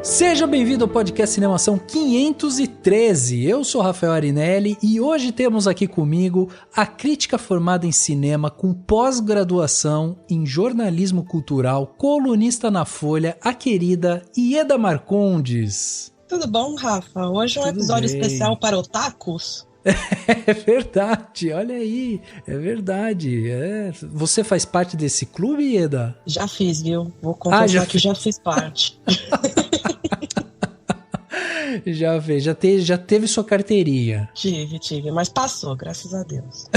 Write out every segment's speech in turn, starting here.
Seja bem-vindo ao podcast Cinemação 513. Eu sou Rafael Arinelli e hoje temos aqui comigo a crítica formada em cinema com pós-graduação em jornalismo cultural, colunista na Folha, a querida Ieda Marcondes. Tudo bom, Rafa? Hoje é um episódio especial para otakus. É verdade, olha aí, é verdade. Você faz parte desse clube, Ieda? Já fiz, viu? Vou confessar que já fiz parte. Já fez, já teve sua carteirinha. Tive, mas passou, graças a Deus.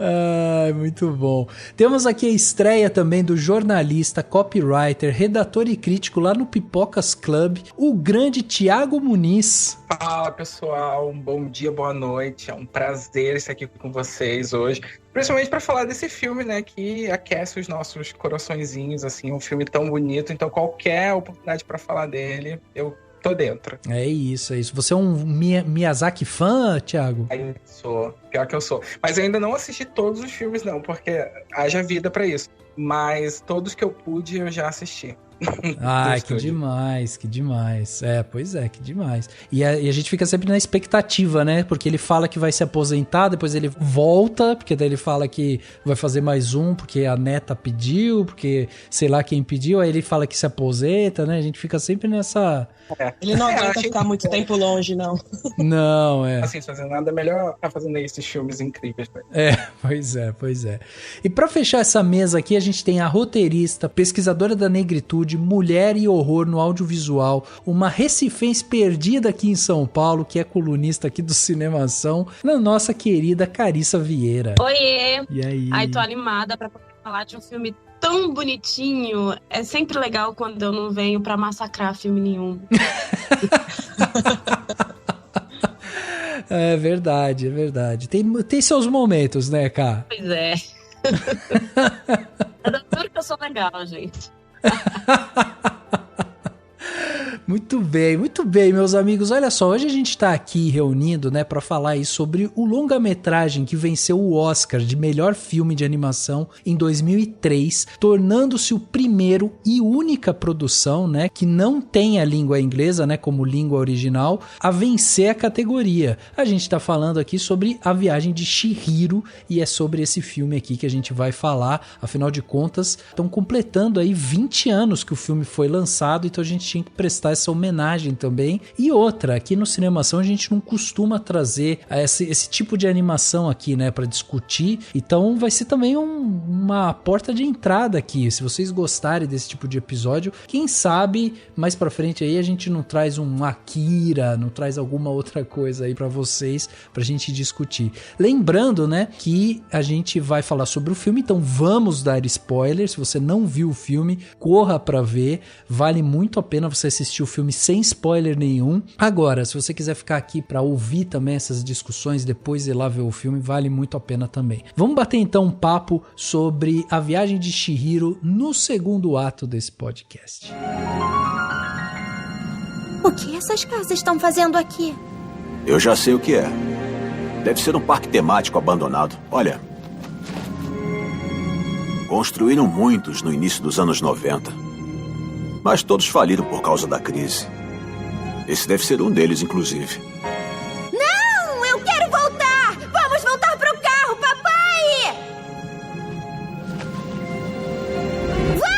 Ai, muito bom. Temos aqui a estreia também do jornalista, copywriter, redator e crítico lá no Pipocas Club, o grande Thiago Muniz. Fala, pessoal, um bom dia, boa noite. É um prazer estar aqui com vocês hoje, principalmente para falar desse filme, né, que aquece os nossos coraçõezinhos, assim, um filme tão bonito. Então, qualquer oportunidade para falar dele, eu tô dentro. É isso. Você é um Miyazaki fã, Thiago? Sou, pior que eu sou. Mas eu ainda não assisti todos os filmes, não, porque haja vida pra isso. Mas todos que eu pude, eu já assisti. Ai, que demais. Pois é, que demais. E a gente fica sempre na expectativa, né? Porque ele fala que vai se aposentar, depois ele volta, porque daí ele fala que vai fazer mais um, porque a neta pediu, porque sei lá quem pediu, aí ele fala que se aposenta, né? A gente fica sempre nessa... Ele não aguenta ficar muito tempo longe, não. Não, Assim, fazendo nada, melhor tá fazendo esses filmes incríveis. Pois é. E pra fechar essa mesa aqui, a gente tem a roteirista, pesquisadora da negritude, mulher e horror no audiovisual, uma recifense perdida aqui em São Paulo, que é colunista aqui do Cinemação, na nossa querida Carissa Vieira. Oiê! E aí? Ai, tô animada pra falar de um filme tão bonitinho. É sempre legal quando eu não venho pra massacrar filme nenhum. É verdade. Tem seus momentos, né, Cá? Pois é. Eu juro que eu sou legal, gente. Muito bem, meus amigos. Olha só, hoje a gente tá aqui reunido, né, pra falar aí sobre o longa-metragem que venceu o Oscar de melhor filme de animação em 2003, tornando-se o primeiro e única produção, né, que não tem a língua inglesa, né, como língua original, a vencer a categoria. A gente tá falando aqui sobre A Viagem de Chihiro e é sobre esse filme aqui que a gente vai falar. Afinal de contas, estão completando aí 20 anos que o filme foi lançado, então a gente tinha que prestar essa homenagem também. E outra, aqui no Cinemação a gente não costuma trazer esse tipo de animação aqui, né, pra discutir, então vai ser também uma porta de entrada aqui. Se vocês gostarem desse tipo de episódio, quem sabe mais pra frente aí a gente não traz um Akira, não traz alguma outra coisa aí pra vocês, pra gente discutir. Lembrando, né, que a gente vai falar sobre o filme, então vamos dar spoilers. Se você não viu o filme, corra pra ver, vale muito a pena você assistir o filme sem spoiler nenhum. Agora, se você quiser ficar aqui pra ouvir também essas discussões, depois ir lá ver o filme, vale muito a pena também. Vamos bater então um papo sobre A Viagem de Chihiro no segundo ato desse podcast. O que essas casas estão fazendo aqui? Eu já sei o que é. Deve ser um parque temático abandonado. Olha, construíram muitos no início dos anos 90. Mas todos faliram por causa da crise. Esse deve ser um deles, inclusive. Não! Eu quero voltar! Vamos voltar pro carro, papai! Vamos!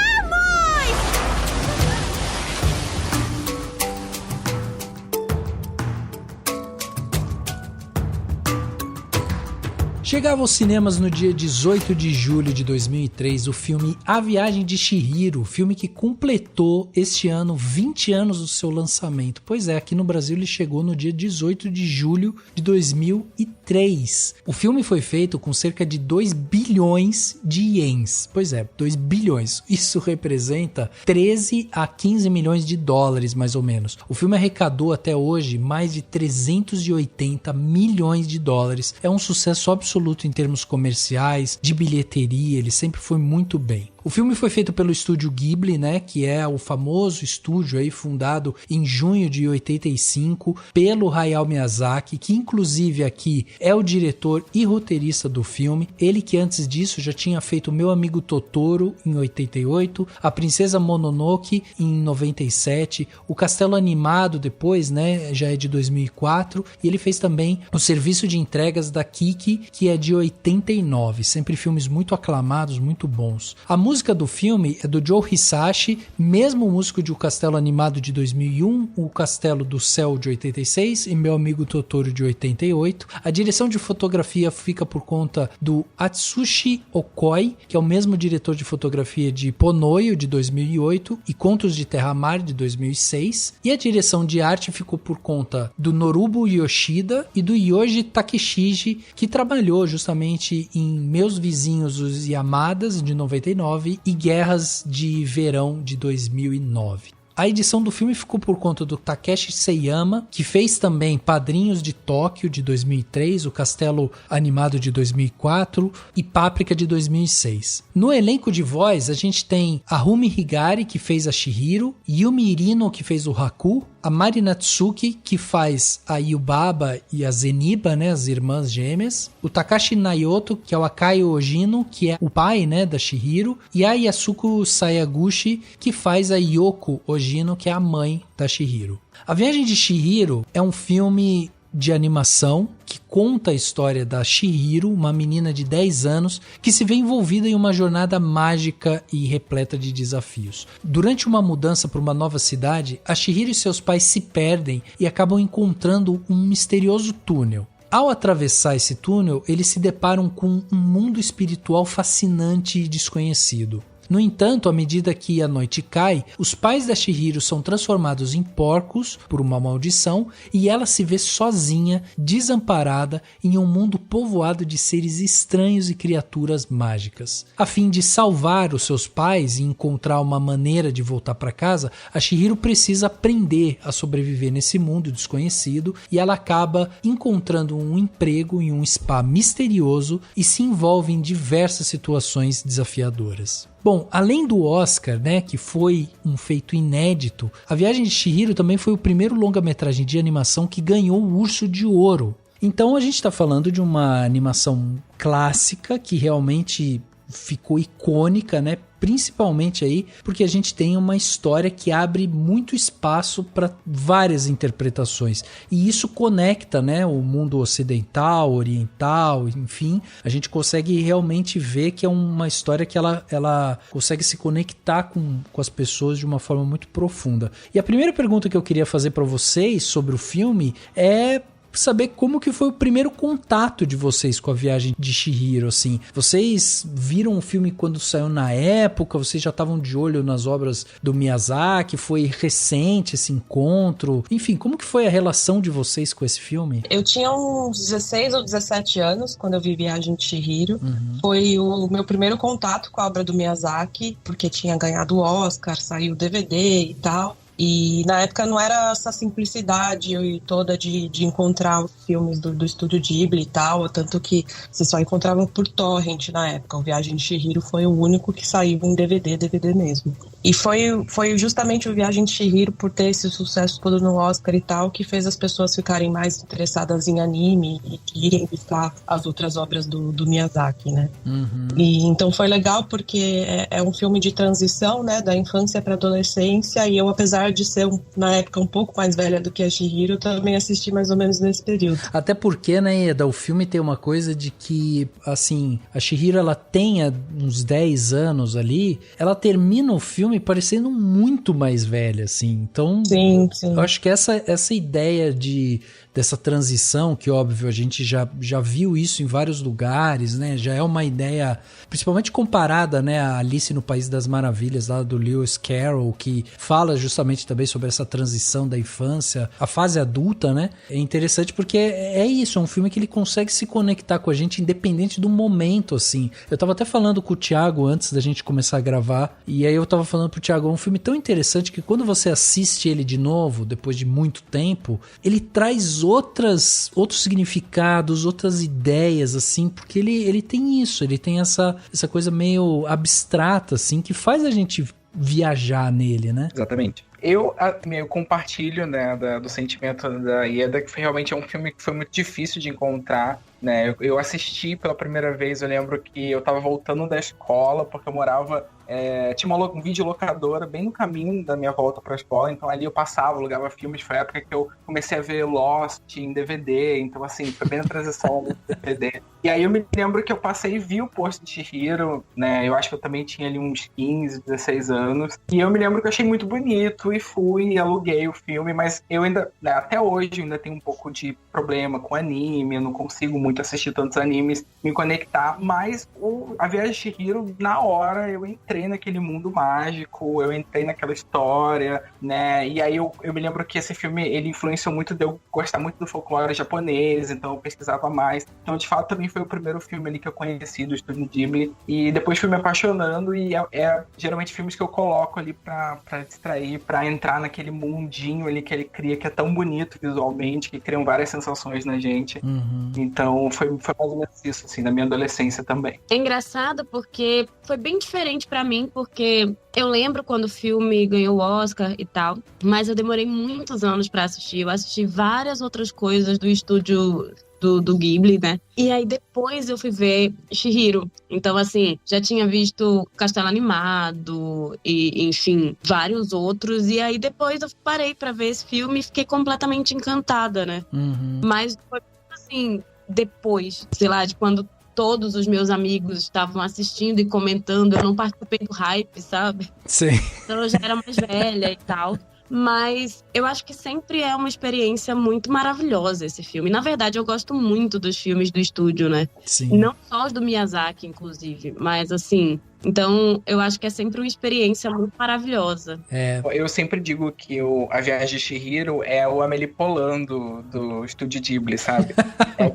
Chegava aos cinemas no dia 18 de julho de 2003 o filme A Viagem de Chihiro, filme que completou este ano 20 anos do seu lançamento. Pois é, aqui no Brasil ele chegou no dia 18 de julho de 2003. O filme foi feito com cerca de 2 bilhões de ienes. Pois é, 2 bilhões. Isso representa 13 a 15 milhões de dólares, mais ou menos. O filme arrecadou até hoje mais de 380 milhões de dólares. É um sucesso absoluto em termos comerciais, de bilheteria, ele sempre foi muito bem. O filme foi feito pelo estúdio Ghibli, né, que é o famoso estúdio aí fundado em junho de 85 pelo Hayao Miyazaki, que inclusive aqui é o diretor e roteirista do filme. Ele que antes disso já tinha feito Meu Amigo Totoro em 88, A Princesa Mononoke em 97, o Castelo Animado depois, né, já é de 2004, e ele fez também o Serviço de Entregas da Kiki, que é de 89, sempre filmes muito aclamados, muito bons. A música do filme é do Joe Hisaishi, mesmo músico de O Castelo Animado de 2001, O Castelo do Céu de 86 e Meu Amigo Totoro de 88. A direção de fotografia fica por conta do Atsushi Okoi, que é o mesmo diretor de fotografia de Ponoio de 2008 e Contos de Terra-Mar de 2006. E a direção de arte ficou por conta do Norubo Yoshida e do Yoji Takeshiji, que trabalhou justamente em Meus Vizinhos os Yamadas de 99 e Guerras de Verão de 2009. A edição do filme ficou por conta do Takeshi Seiyama, que fez também Padrinhos de Tóquio de 2003, O Castelo Animado de 2004 e Páprica de 2006. No elenco de voz, a gente tem a Rumi Higari, que fez a Chihiro, Yumi Irino, que fez o Haku, a Mari Natsuki, que faz a Yubaba e a Zeniba, né, as irmãs gêmeas, o Takashi Naoto, que é o Akaio Ojino, que é o pai, né, da Chihiro, e a Yasuko Sayaguchi, que faz a Yoko Ojino, que é a mãe da Chihiro. A Viagem de Chihiro é um filme de animação que conta a história da Chihiro, uma menina de 10 anos que se vê envolvida em uma jornada mágica e repleta de desafios. Durante uma mudança para uma nova cidade, a Chihiro e seus pais se perdem e acabam encontrando um misterioso túnel. Ao atravessar esse túnel, eles se deparam com um mundo espiritual fascinante e desconhecido. No entanto, à medida que a noite cai, os pais da Chihiro são transformados em porcos por uma maldição e ela se vê sozinha, desamparada, em um mundo povoado de seres estranhos e criaturas mágicas. A fim de salvar os seus pais e encontrar uma maneira de voltar para casa, a Chihiro precisa aprender a sobreviver nesse mundo desconhecido e ela acaba encontrando um emprego em um spa misterioso e se envolve em diversas situações desafiadoras. Bom, além do Oscar, né, que foi um feito inédito, A Viagem de Chihiro também foi o primeiro longa-metragem de animação que ganhou o Urso de Ouro. Então a gente está falando de uma animação clássica que realmente ficou icônica, né? Principalmente aí porque a gente tem uma história que abre muito espaço para várias interpretações e isso conecta, né, o mundo ocidental, oriental, enfim, a gente consegue realmente ver que é uma história que ela consegue se conectar com as pessoas de uma forma muito profunda. E a primeira pergunta que eu queria fazer para vocês sobre o filme é saber como que foi o primeiro contato de vocês com A Viagem de Chihiro, assim. Vocês viram o filme quando saiu na época? Vocês já estavam de olho nas obras do Miyazaki? Foi recente esse encontro? Enfim, como que foi a relação de vocês com esse filme? Eu tinha uns 16 ou 17 anos quando eu vi Viagem de Chihiro. Foi o meu primeiro contato com a obra do Miyazaki, porque tinha ganhado o Oscar, saiu o DVD e tal. E na época não era essa simplicidade toda de encontrar os filmes do estúdio Ghibli e tal, tanto que você só encontrava por torrent na época. O Viagem de Chihiro foi o único que saiu em DVD mesmo. E foi justamente o Viagem de Chihiro, por ter esse sucesso todo no Oscar e tal, que fez as pessoas ficarem mais interessadas em anime e irem buscar as outras obras do Miyazaki, né? E então foi legal porque é um filme de transição, né, da infância para adolescência, e eu, apesar de ser na época um pouco mais velha do que a Chihiro, também assisti mais ou menos nesse período. Até porque, né, Eda, o filme tem uma coisa de que, assim, a Chihiro, ela tem uns 10 anos ali, ela termina o filme parecendo muito mais velha, assim. Então, sim. Eu acho que essa ideia dessa transição, que óbvio a gente já viu isso em vários lugares, né? Já é uma ideia, principalmente comparada, né, a Alice no País das Maravilhas, lá do Lewis Carroll, que fala justamente também sobre essa transição da infância à fase adulta, né? É interessante porque é isso, é um filme que ele consegue se conectar com a gente independente do momento, assim. Eu tava até falando com o Thiago antes da gente começar a gravar, e aí eu tava falando pro Thiago, é um filme tão interessante que quando você assiste ele de novo, depois de muito tempo, ele traz outros significados, outras ideias, assim, porque ele tem isso, ele tem essa coisa meio abstrata, assim, que faz a gente viajar nele, né? Exatamente. Eu compartilho, né, do sentimento da Ieda, que realmente é um filme que foi muito difícil de encontrar, né? Eu assisti pela primeira vez, eu lembro que eu tava voltando da escola, porque eu morava... tinha um videolocadora bem no caminho da minha volta pra escola, então ali eu passava, alugava filmes. Foi a época que eu comecei a ver Lost em DVD, então assim, foi bem na transição do DVD. E aí eu me lembro que eu passei e vi o pôster de Chihiro, né? Eu acho que eu também tinha ali uns 15, 16 anos. E eu me lembro que eu achei muito bonito e fui e aluguei o filme, mas eu ainda, né, até hoje, eu ainda tenho um pouco de problema com anime, eu não consigo muito assistir tantos animes, me conectar, mas a Viagem de Chihiro, na hora, eu entrei naquele mundo mágico, eu entrei naquela história, né, e aí eu me lembro que esse filme, ele influenciou muito de eu gostar muito do folclore japonês, então eu pesquisava mais, então de fato também foi o primeiro filme ali que eu conheci do Estúdio Ghibli, e depois fui me apaixonando, e é geralmente filmes que eu coloco ali pra distrair, pra entrar naquele mundinho ali que ele cria, que é tão bonito visualmente, que criam várias sensações na gente. Então foi mais ou menos isso, assim, na minha adolescência também. É engraçado porque foi bem diferente pra mim, porque eu lembro quando o filme ganhou o Oscar e tal, mas eu demorei muitos anos pra assistir. Eu assisti várias outras coisas do estúdio do Ghibli, né? E aí depois eu fui ver Chihiro. Então, assim, já tinha visto Castelo Animado e, enfim, vários outros. E aí depois eu parei pra ver esse filme e fiquei completamente encantada, né? Mas foi, assim, depois, sei lá, de quando todos os meus amigos estavam assistindo e comentando, eu não participei do hype, sabe? Sim. Então eu já era mais velha e tal. Mas eu acho que sempre é uma experiência muito maravilhosa esse filme. Na verdade, eu gosto muito dos filmes do estúdio, né? Sim. Não só os do Miyazaki, inclusive, mas assim... Então, eu acho que é sempre uma experiência muito maravilhosa. Eu sempre digo que a Viagem de Chihiro é o Amélie Poulain do Estúdio Ghibli, sabe?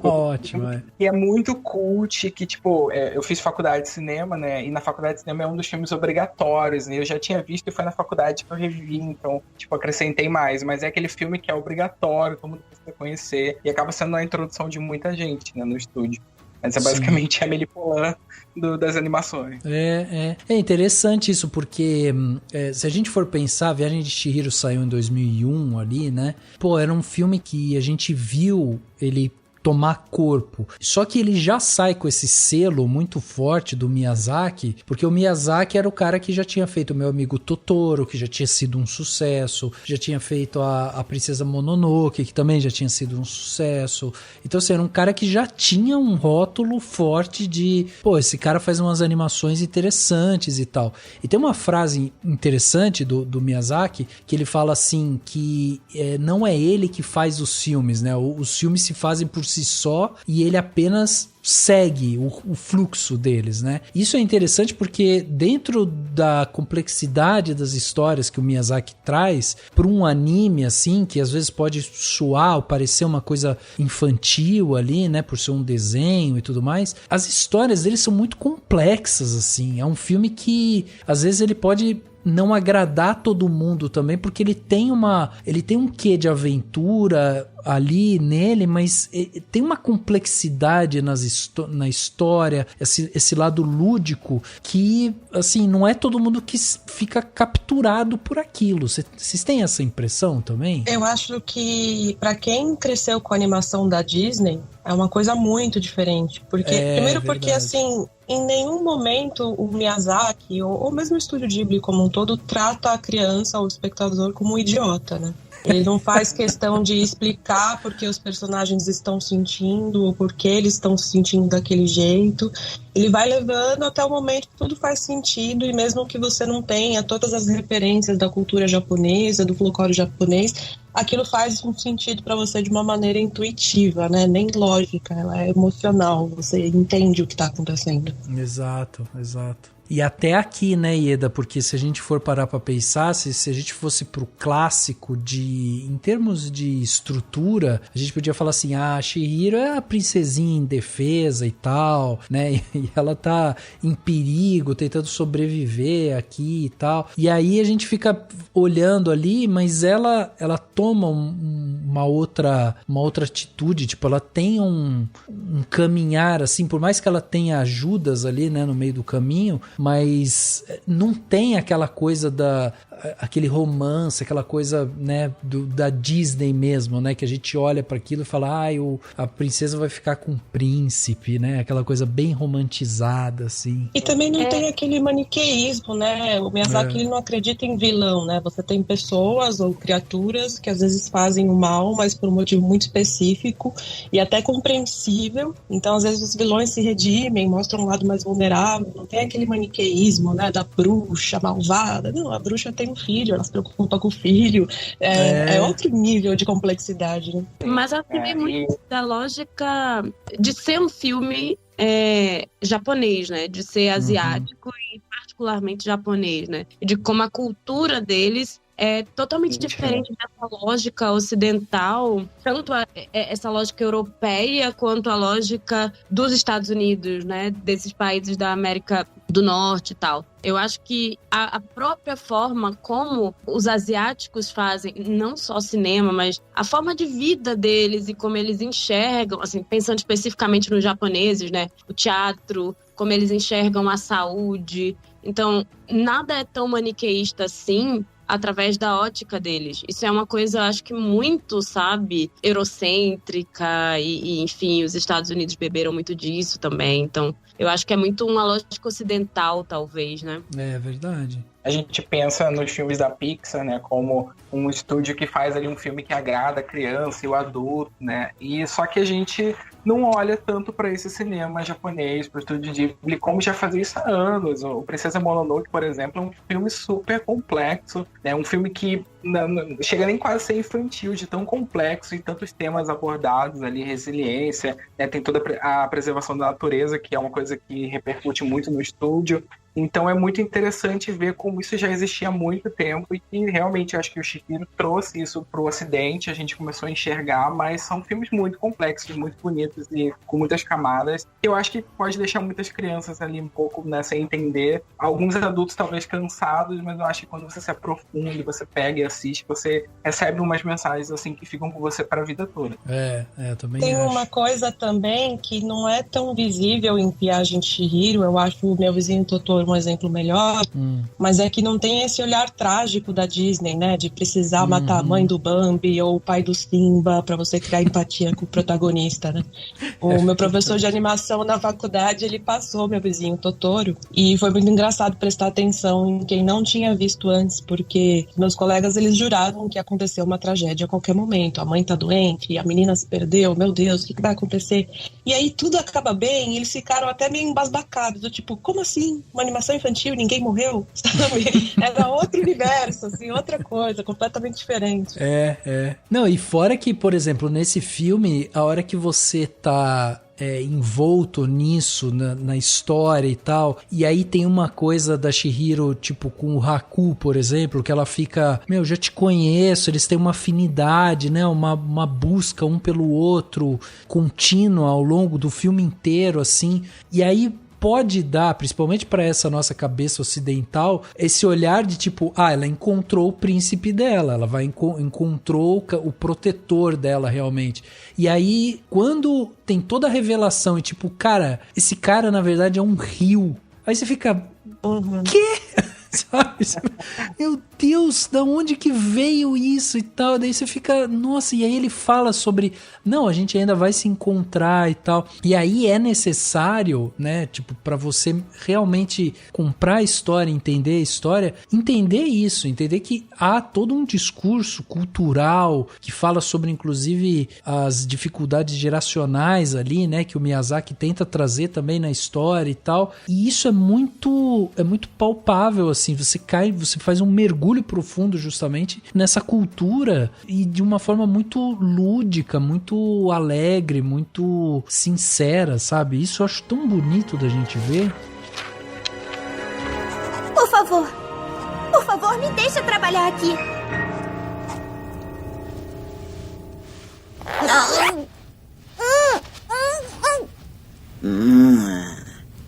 Ótimo, E é muito cult, que, tipo, eu fiz faculdade de cinema, né? E na faculdade de cinema é um dos filmes obrigatórios, né? Eu já tinha visto e foi na faculdade que eu revi, então, tipo, acrescentei mais. Mas é aquele filme que é obrigatório, todo mundo precisa conhecer. E acaba sendo a introdução de muita gente, né, no estúdio. Mas é basicamente a Amélie Poulain das animações. É interessante isso, porque se a gente for pensar, a Viagem de Chihiro saiu em 2001 ali, né? Pô, era um filme que a gente viu ele tomar corpo. Só que ele já sai com esse selo muito forte do Miyazaki, porque o Miyazaki era o cara que já tinha feito o Meu Amigo Totoro, que já tinha sido um sucesso, já tinha feito a Princesa Mononoke, que também já tinha sido um sucesso. Então, assim, era um cara que já tinha um rótulo forte de, pô, esse cara faz umas animações interessantes e tal. E tem uma frase interessante do Miyazaki, que ele fala assim, que não é ele que faz os filmes, né? Os filmes se fazem por si só e ele apenas segue o fluxo deles, né? Isso é interessante porque dentro da complexidade das histórias que o Miyazaki traz para um anime assim, que às vezes pode soar ou parecer uma coisa infantil ali, né, por ser um desenho e tudo mais, as histórias dele são muito complexas assim. É um filme que às vezes ele pode não agradar todo mundo também, porque ele tem um quê de aventura ali nele, mas tem uma complexidade na história, esse lado lúdico que, assim, não é todo mundo que fica capturado por aquilo. Vocês têm essa impressão também? Eu acho que pra quem cresceu com a animação da Disney, é uma coisa muito diferente. Primeiro porque, assim, em nenhum momento o Miyazaki, ou mesmo o Estúdio Ghibli como um todo, trata a criança ou o espectador como um idiota, né? Ele não faz questão de explicar por que os personagens estão sentindo ou por que eles estão se sentindo daquele jeito. Ele vai levando até o momento que tudo faz sentido, e mesmo que você não tenha todas as referências da cultura japonesa, do folclore japonês, aquilo faz um sentido para você de uma maneira intuitiva, né? Nem lógica, ela é emocional, você entende o que está acontecendo. Exato. E até aqui, né, Ieda, porque se a gente for parar pra pensar, se a gente fosse pro clássico em termos de estrutura, a gente podia falar assim, a Chihiro é a princesinha indefesa e tal, né, e ela tá em perigo, tentando sobreviver aqui e tal, e aí a gente fica olhando ali, mas ela toma uma outra atitude, tipo, ela tem um caminhar, assim, por mais que ela tenha ajudas ali, né, no meio do caminho, mas não tem aquela coisa aquele romance, aquela coisa, né, da Disney mesmo, né, que a gente olha para aquilo e fala, a princesa vai ficar com o príncipe, né, aquela coisa bem romantizada, assim. E também não tem aquele maniqueísmo, né, o Miyazaki ele não acredita em vilão, né, você tem pessoas ou criaturas que às vezes fazem o mal, mas por um motivo muito específico e até compreensível, então às vezes os vilões se redimem, mostram um lado mais vulnerável, não tem aquele maniqueísmo, né, da bruxa malvada, não, a bruxa tem um filho, ela se preocupa com o filho, é outro nível de complexidade, né? Mas acho que vem muito da lógica de ser um filme japonês, né, de ser asiático e particularmente japonês, né, de como a cultura deles é totalmente diferente dessa lógica ocidental, tanto essa lógica europeia quanto a lógica dos Estados Unidos, né, desses países da América do Norte e tal. Eu acho que a própria forma como os asiáticos fazem, não só cinema, mas a forma de vida deles e como eles enxergam, assim, pensando especificamente nos japoneses, né, o teatro, como eles enxergam a saúde. Então, nada é tão maniqueísta assim, através da ótica deles. Isso é uma coisa, acho que muito, sabe, eurocêntrica e enfim, os Estados Unidos beberam muito disso também. Então, eu acho que é muito uma lógica ocidental, talvez, né? É verdade. A gente pensa nos filmes da Pixar, né, como um estúdio que faz ali um filme que agrada a criança e o adulto, né, e só que a gente não olha tanto para esse cinema japonês, para o estúdio Ghibli, como já fazia isso há anos. O Princesa Mononoke, por exemplo, é um filme super complexo, né, um filme que não chega nem quase a ser infantil, de tão complexo e tantos temas abordados ali, resiliência, né, tem toda a preservação da natureza, que é uma coisa que repercute muito no estúdio. Então é muito interessante ver como isso já existia há muito tempo e que realmente eu acho que o Chihiro trouxe isso para o Ocidente, a gente começou a enxergar, mas são filmes muito complexos, muito bonitos e com muitas camadas. Eu acho que pode deixar muitas crianças ali um pouco, né, sem entender. Alguns adultos talvez cansados, mas eu acho que quando você se aprofunda, você pega e assiste, você recebe umas mensagens assim que ficam com você para a vida toda. Eu também Tem acho. uma coisa também que não é tão visível em Viagem de Chihiro, eu acho o Meu Vizinho Totoro um exemplo melhor, mas é que não tem esse olhar trágico da Disney, né, de precisar matar a mãe do Bambi ou o pai do Simba para você criar empatia com o protagonista, né. O meu professor de animação na faculdade, ele passou Meu Vizinho Totoro e foi muito engraçado prestar atenção em quem não tinha visto antes, porque meus colegas, eles juravam que ia acontecer uma tragédia a qualquer momento, a mãe tá doente, a menina se perdeu, meu Deus, o que vai acontecer? E aí tudo acaba bem, e eles ficaram até meio embasbacados, do tipo, como assim? Uma animação infantil, ninguém morreu? Sabe? Era outro universo, assim, outra coisa, completamente diferente. Não, e fora que, por exemplo, nesse filme, a hora que você tá envolto nisso, na história e tal, e aí tem uma coisa da Chihiro, tipo, com o Haku, por exemplo, que ela fica, já te conheço, eles têm uma afinidade, né, uma busca um pelo outro, contínua ao longo do filme inteiro, assim, e aí pode dar, principalmente para essa nossa cabeça ocidental, esse olhar de tipo, ela encontrou o príncipe dela, ela encontrou o protetor dela realmente. E aí, quando tem toda a revelação e tipo, cara, esse cara na verdade é um rio. Aí você fica, quê? Sabe? Meu Deus, da onde que veio isso e tal? Daí você fica, nossa, e aí ele fala sobre, não, a gente ainda vai se encontrar e tal. E aí é necessário, né, tipo, pra você realmente comprar a história, entender a história, entender isso, entender que há todo um discurso cultural que fala sobre, inclusive, as dificuldades geracionais ali, né, que o Miyazaki tenta trazer também na história e tal. E isso é muito palpável, assim, você faz um mergulho profundo justamente nessa cultura e de uma forma muito lúdica, muito alegre, muito sincera, sabe? Isso eu acho tão bonito da gente ver. Por favor, me deixa trabalhar aqui.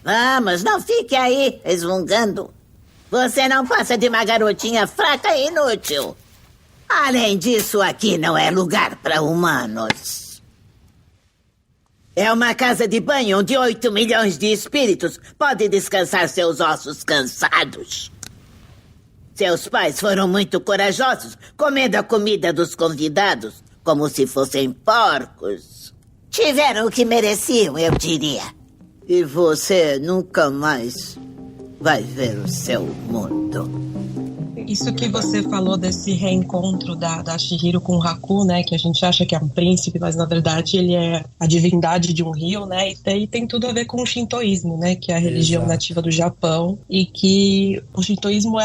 Vamos, não fique aí resmungando. Você não passa de uma garotinha fraca e inútil. Além disso, aqui não é lugar para humanos. É uma casa de banho onde 8 milhões de espíritos podem descansar seus ossos cansados. Seus pais foram muito corajosos, comendo a comida dos convidados como se fossem porcos. Tiveram o que mereciam, eu diria. E você nunca mais vai ver o seu mundo. Isso que você falou desse reencontro da Chihiro com o Haku, né, que a gente acha que é um príncipe, mas na verdade ele é a divindade de um rio, né, e tem tudo a ver com o shintoísmo, né, que é a religião nativa do Japão, e que o shintoísmo,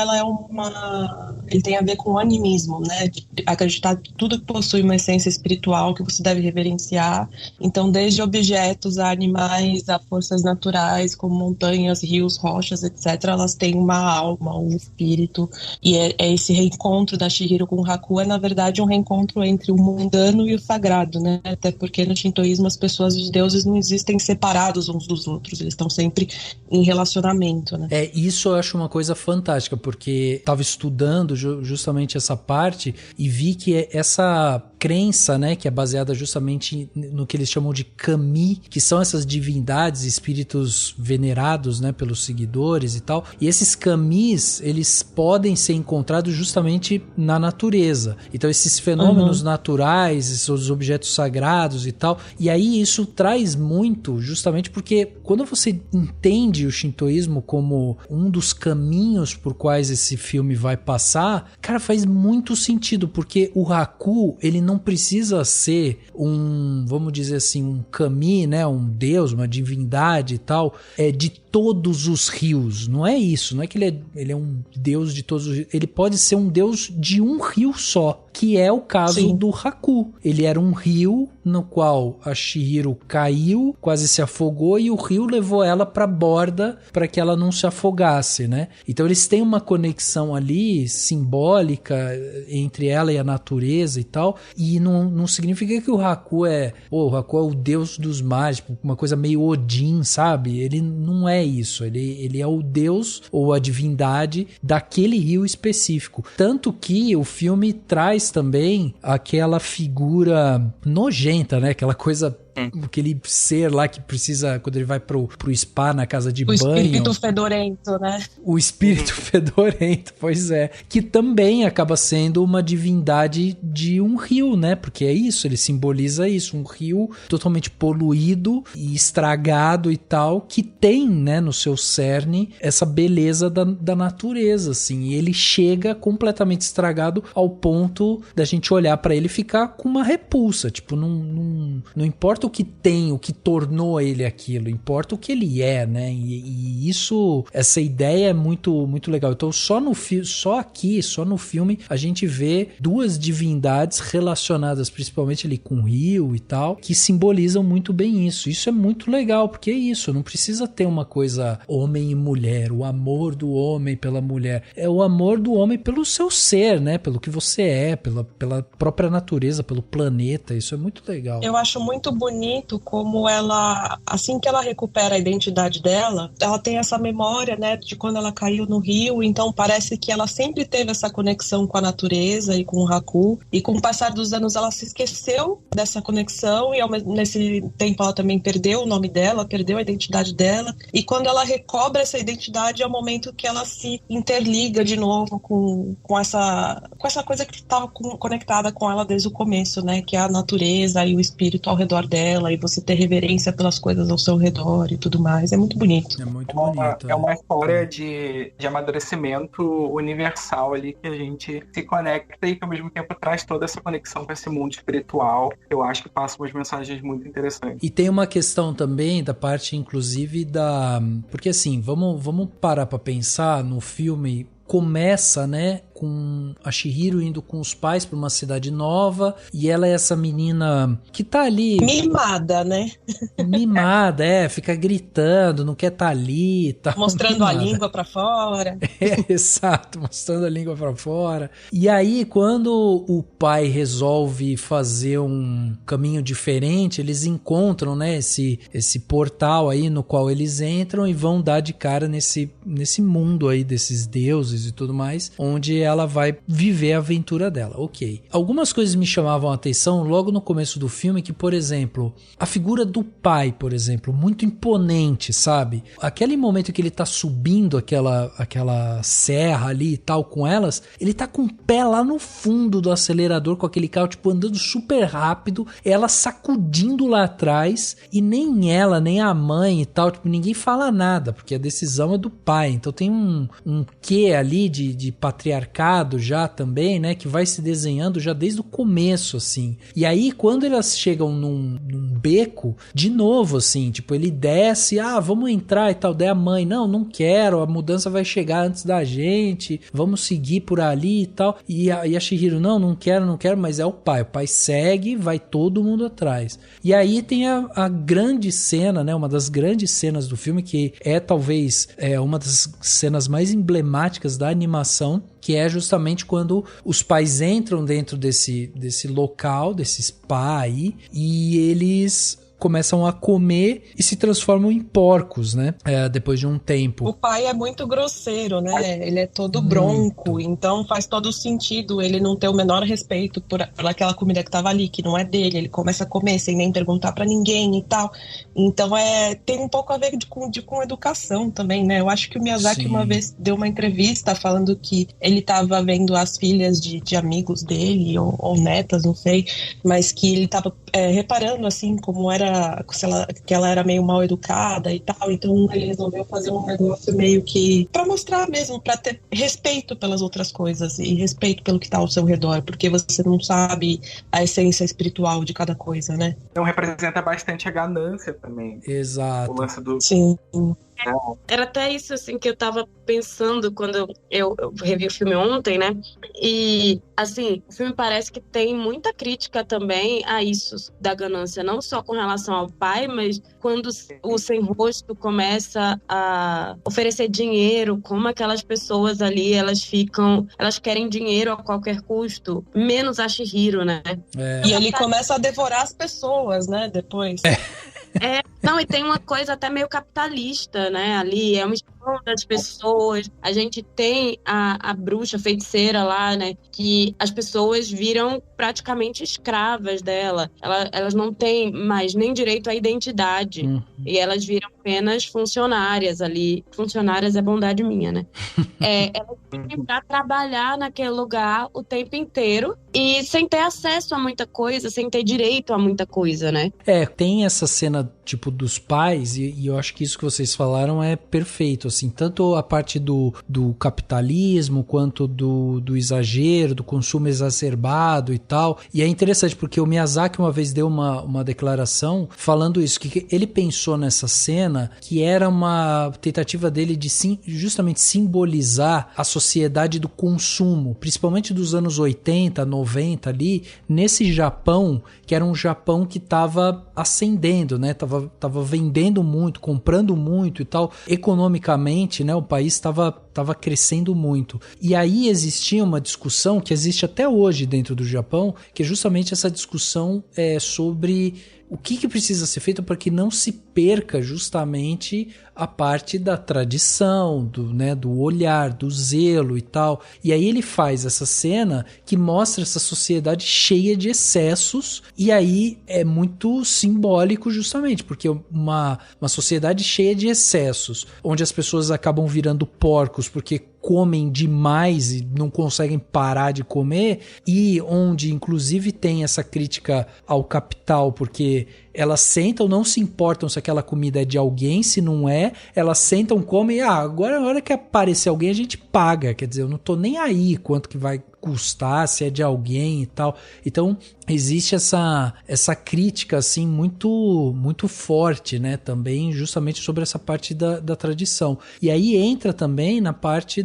ele tem a ver com o animismo, né, de acreditar que tudo que possui uma essência espiritual que você deve reverenciar. Então, desde objetos a animais, a forças naturais, como montanhas, rios, rochas, etc., elas têm uma alma, um espírito. E esse reencontro da Chihiro com o Haku é, na verdade, um reencontro entre o mundano e o sagrado, né? Até porque no shintoísmo as pessoas e os deuses não existem separados uns dos outros, eles estão sempre em relacionamento, né? Isso eu acho uma coisa fantástica, porque estava estudando justamente essa parte e vi que essa crença, né, que é baseada justamente no que eles chamam de kami, que são essas divindades, espíritos venerados, né, pelos seguidores e tal. E esses kamis, eles podem ser encontrados justamente na natureza. Então esses fenômenos naturais, esses objetos sagrados e tal. E aí isso traz muito, justamente porque quando você entende o shintoísmo como um dos caminhos por quais esse filme vai passar, cara, faz muito sentido, porque o Haku, ele não precisa ser vamos dizer assim, um kami, né, um deus, uma divindade e tal, de todos os rios. Não é isso, não é que ele é um deus de todos os rios. Ele pode ser um deus de um rio só, que é o caso do Haku. Ele era um rio no qual a Chihiro caiu, quase se afogou, e o rio levou ela pra borda para que ela não se afogasse, né? Então eles têm uma conexão ali simbólica entre ela e a natureza e tal, e não significa que o Haku é o deus dos mares, tipo, uma coisa meio Odin, sabe? Ele não é isso, ele é o deus ou a divindade daquele rio específico. Tanto que o filme traz também aquela figura nojenta, né? Aquela coisa, aquele ser lá que precisa, quando ele vai pro spa na casa de banho. O espírito fedorento, né? O espírito fedorento, pois é. Que também acaba sendo uma divindade de um rio, né? Porque é isso, ele simboliza isso. Um rio totalmente poluído e estragado e tal, que tem, né, no seu cerne essa beleza da natureza, assim. E ele chega completamente estragado ao ponto da gente olhar pra ele e ficar com uma repulsa. Tipo, não importa o que tem, o que tornou ele aquilo, importa o que ele é, né? E isso, essa ideia é muito, muito legal. Então só no filme a gente vê duas divindades relacionadas principalmente ali com o rio e tal, que simbolizam muito bem isso. Isso é muito legal, porque é isso, não precisa ter uma coisa homem e mulher, o amor do homem pela mulher, é o amor do homem pelo seu ser, né? Pelo que você é, pela própria natureza, pelo planeta. Isso é muito legal. Eu acho muito bonito como ela, assim que ela recupera a identidade dela, ela tem essa memória, né, de quando ela caiu no rio. Então parece que ela sempre teve essa conexão com a natureza e com o Haku, e com o passar dos anos ela se esqueceu dessa conexão, e nesse tempo ela também perdeu o nome dela, perdeu a identidade dela, e quando ela recobra essa identidade é o momento que ela se interliga de novo com essa coisa que estava conectada com ela desde o começo, né, que é a natureza e o espírito ao redor dela, e você ter reverência pelas coisas ao seu redor e tudo mais. É muito bonito. É muito bonito. É uma história de amadurecimento universal ali, que a gente se conecta e que ao mesmo tempo traz toda essa conexão com esse mundo espiritual. Eu acho que passa umas mensagens muito interessantes. E tem uma questão também da parte, inclusive, porque assim, vamos parar pra pensar no filme. Começa, né, com a Chihiro indo com os pais pra uma cidade nova, e ela é essa menina que tá ali... Mimada, né? Mimada, fica gritando, não quer tá ali e tal. Mostrando mimada. A língua pra fora. Exato, mostrando a língua pra fora. E aí, quando o pai resolve fazer um caminho diferente, eles encontram, né, esse portal aí no qual eles entram e vão dar de cara nesse mundo aí desses deuses e tudo mais, onde ela vai viver a aventura dela. Ok. Algumas coisas me chamavam a atenção logo no começo do filme, que, por exemplo, a figura do pai, por exemplo, muito imponente, sabe? Aquele momento que ele tá subindo aquela serra ali e tal com elas, ele tá com o pé lá no fundo do acelerador com aquele carro, tipo, andando super rápido, ela sacudindo lá atrás, e nem ela, nem a mãe e tal, tipo, ninguém fala nada, porque a decisão é do pai. Então tem um quê ali de patriarcado já também, né, que vai se desenhando já desde o começo, assim. E aí, quando elas chegam num beco, de novo, assim, tipo, ele desce, vamos entrar e tal, daí a mãe, não quero, a mudança vai chegar antes da gente, vamos seguir por ali e tal, e a Chihiro, não quero, mas é o pai segue, vai todo mundo atrás. E aí tem a grande cena, né, uma das grandes cenas do filme, que é talvez uma das cenas mais emblemáticas da animação, que é justamente quando os pais entram dentro desse local, desse spa aí, e eles começam a comer e se transformam em porcos, né? Depois de um tempo. O pai é muito grosseiro, né? Ele é todo bronco, então faz todo sentido ele não ter o menor respeito por aquela comida que tava ali, que não é dele. Ele começa a comer sem nem perguntar pra ninguém e tal. Então tem um pouco a ver com educação também, né? Eu acho que o Miyazaki uma vez deu uma entrevista falando que ele tava vendo as filhas de amigos dele, ou netas, não sei, mas que ele tava reparando, assim, como era que ela era meio mal educada e tal, então ele resolveu fazer um negócio meio que pra mostrar mesmo, pra ter respeito pelas outras coisas e respeito pelo que tá ao seu redor, porque você não sabe a essência espiritual de cada coisa, né? Então representa bastante a ganância também. Exato. O lance do... Sim. Era até isso, assim, que eu tava pensando quando eu revi o filme ontem, né? E, assim, o filme parece que tem muita crítica também a isso da ganância, não só com relação ao pai, mas quando o sem rosto começa a oferecer dinheiro, como aquelas pessoas ali, elas querem dinheiro a qualquer custo, menos a Chihiro, né? E ele começa a devorar as pessoas, né, depois. Não, e tem uma coisa até meio capitalista, né, ali, é uma exploração das pessoas. A gente tem a bruxa feiticeira lá, né, que as pessoas viram praticamente escravas dela. Elas não têm mais nem direito à identidade, e elas viram apenas funcionárias ali. Funcionárias é bondade minha, né? Elas vivem pra trabalhar naquele lugar o tempo inteiro e sem ter acesso a muita coisa, sem ter direito a muita coisa, né? Tem essa cena, tipo, dos pais, e eu acho que isso que vocês falaram é perfeito, assim, tanto a parte do capitalismo, quanto do exagero, do consumo exacerbado e tal, e é interessante porque o Miyazaki uma vez deu uma declaração falando isso, que ele pensou nessa cena que era uma tentativa dele de justamente simbolizar a sociedade do consumo, principalmente dos anos 80, 90 ali, nesse Japão, que era um Japão que estava ascendendo, né? Tava vendendo muito, comprando muito e tal. Economicamente, né? O país estava crescendo muito. E aí existia uma discussão que existe até hoje dentro do Japão, que é justamente essa discussão sobre o que precisa ser feito para que não se perca justamente a parte da tradição, do olhar, do zelo e tal. E aí ele faz essa cena que mostra essa sociedade cheia de excessos, e aí é muito simbólico justamente, porque uma sociedade cheia de excessos, onde as pessoas acabam virando porcos porque comem demais e não conseguem parar de comer, e onde inclusive tem essa crítica ao capital, porque elas sentam, não se importam se aquela comida é de alguém, se não é, elas sentam, comem, agora na hora que aparecer alguém a gente paga, quer dizer, eu não tô nem aí quanto que vai custar, se é de alguém e tal. Então existe essa crítica assim muito, muito forte, né, também justamente sobre essa parte da tradição. E aí entra também na parte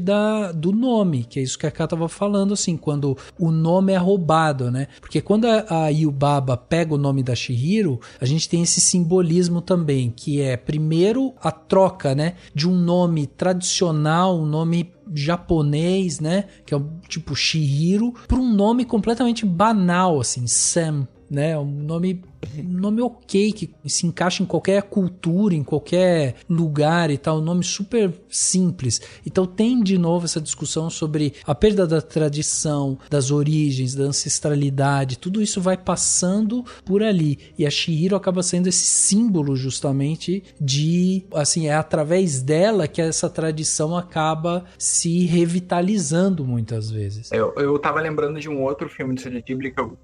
do nome, que é isso que a Ká tava falando, assim, quando o nome é roubado, né? Porque quando a Yubaba pega o nome da Chihiro, a gente tem esse simbolismo também, que é, primeiro, a troca, né, de um nome tradicional, um nome japonês, né, que é o tipo Chihiro, para um nome completamente banal, assim, Sam, né, um nome ok, que se encaixa em qualquer cultura, em qualquer lugar e tal, um nome super simples. Então tem de novo essa discussão sobre a perda da tradição, das origens, da ancestralidade, tudo isso vai passando por ali, e a Chihiro acaba sendo esse símbolo justamente de, assim, é através dela que essa tradição acaba se revitalizando muitas vezes. Eu tava lembrando de um outro filme do Studio Ghibli que eu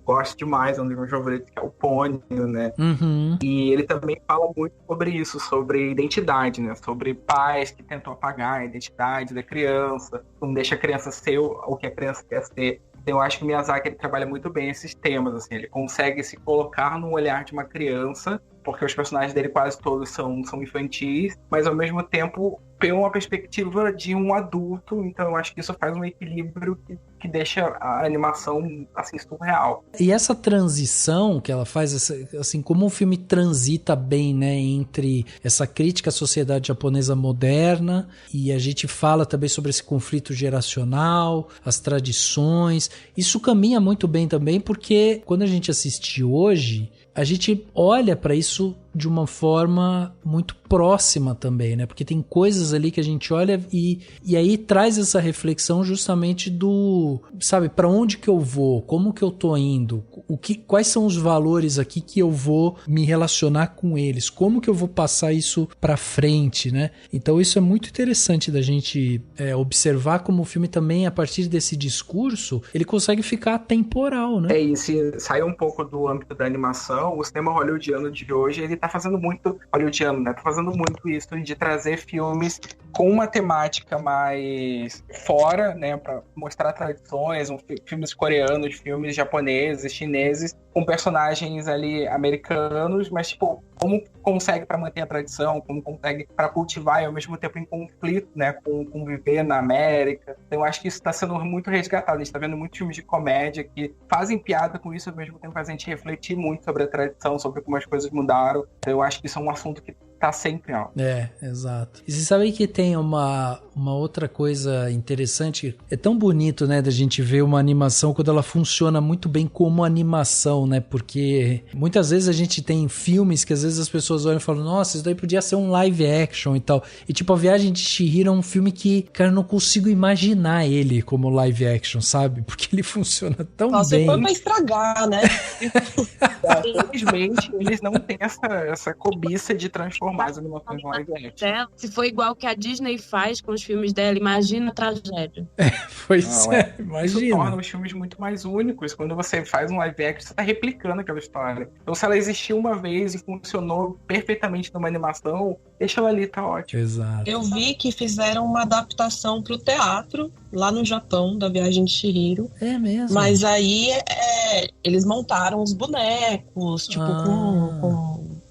gosto demais, é um dos meus favoritos, que é o Ponyo, né? Uhum. E ele também fala muito sobre isso, sobre identidade, né? Sobre pais que tentam apagar a identidade da criança, não deixa a criança ser o que a criança quer ser. Então, eu acho que o Miyazaki ele trabalha muito bem esses temas, assim, ele consegue se colocar no olhar de uma criança, porque os personagens dele quase todos são infantis, mas ao mesmo tempo tem uma perspectiva de um adulto, então eu acho que isso faz um equilíbrio que deixa a animação, assim, surreal. E essa transição que ela faz, assim, como o filme transita bem, né, entre essa crítica à sociedade japonesa moderna, e a gente fala também sobre esse conflito geracional, as tradições, isso caminha muito bem também, porque quando a gente assiste hoje, a gente olha para isso de uma forma muito próxima também, né? Porque tem coisas ali que a gente olha e aí traz essa reflexão justamente do, sabe, para onde que eu vou, como que eu tô indo, quais são os valores aqui que eu vou me relacionar com eles, como que eu vou passar isso para frente, né? Então isso é muito interessante da gente observar como o filme também, a partir desse discurso, ele consegue ficar atemporal, né? E se sair um pouco do âmbito da animação, o cinema hollywoodiano de hoje, ele tá fazendo muito hollywoodiano, né? Tá fazendo muito isso de trazer filmes com uma temática mais fora, né? Pra mostrar tradições, filmes coreanos, filmes japoneses, chineses, com personagens ali americanos, mas, tipo, como consegue para manter a tradição, como consegue para cultivar e ao mesmo tempo em conflito, né? Com viver na América. Então, eu acho que isso tá sendo muito resgatado. A gente tá vendo muitos filmes de comédia que fazem piada com isso, ao mesmo tempo faz a gente refletir muito sobre a tradição, sobre como as coisas mudaram. Então, eu acho que isso é um assunto que tá sempre alto. Exato. E você sabe que tem uma outra coisa interessante, é tão bonito, né, da gente ver uma animação quando ela funciona muito bem como animação, né, porque muitas vezes a gente tem filmes que às vezes as pessoas olham e falam, nossa, isso daí podia ser um live action e tal, e tipo, A Viagem de Chihiro é um filme que, cara, eu não consigo imaginar ele como live action, sabe, porque ele funciona tão bem. Foi pra estragar, né? Infelizmente, eles não têm essa cobiça de transformar as animações em live action. Se for igual que a Disney faz com os filmes dela, imagina a tragédia. Pois imagina. Isso torna os filmes muito mais únicos. Quando você faz um live action, você tá replicando aquela história. Então, se ela existiu uma vez e funcionou perfeitamente numa animação, deixa ela ali, tá ótimo. Exato. Eu vi que fizeram uma adaptação pro teatro, lá no Japão, da Viagem de Chihiro. É mesmo? Mas aí, eles montaram os bonecos, tipo,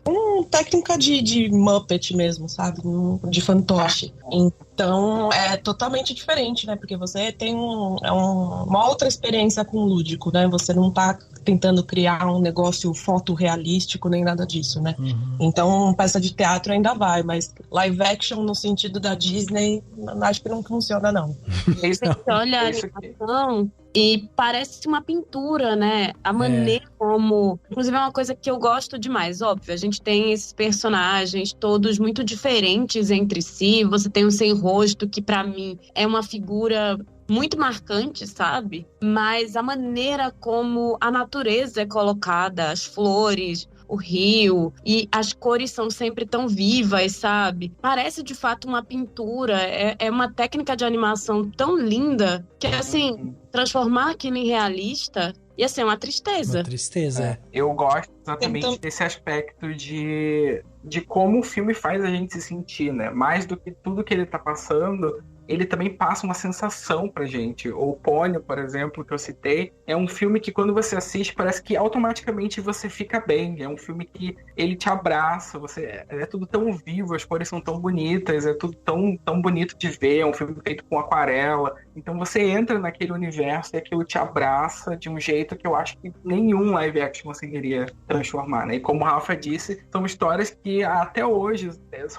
com técnica de Muppet mesmo, sabe? De fantoche. Então, é totalmente diferente, né? Porque você tem uma outra experiência com o lúdico, né? Você não tá tentando criar um negócio fotorrealístico nem nada disso, né? Uhum. Então, peça de teatro ainda vai, mas live action no sentido da Disney, acho que não funciona, não. Você olha a animação e parece uma pintura, né? A maneira como... Inclusive é uma coisa que eu gosto demais, óbvio. A gente tem esses personagens todos muito diferentes entre si. Você tem o Sem Rosto, que pra mim é uma figura muito marcante, sabe? Mas a maneira como a natureza é colocada, as flores, o rio, e as cores são sempre tão vivas, sabe? Parece de fato uma pintura, é uma técnica de animação tão linda que, assim, transformar aquilo em realista ia ser uma tristeza. Uma tristeza, Eu gosto exatamente desse aspecto de como o filme faz a gente se sentir, né? Mais do que tudo que ele tá passando, ele também passa uma sensação pra gente. O Ponyo, por exemplo, que eu citei, é um filme que quando você assiste parece que automaticamente você fica bem. É um filme que ele te abraça, é tudo tão vivo, as cores são tão bonitas, é tudo tão bonito de ver, é um filme feito com aquarela. Então você entra naquele universo e aquilo te abraça de um jeito que eu acho que nenhum live action conseguiria transformar, né? E como o Rafa disse, são histórias que até hoje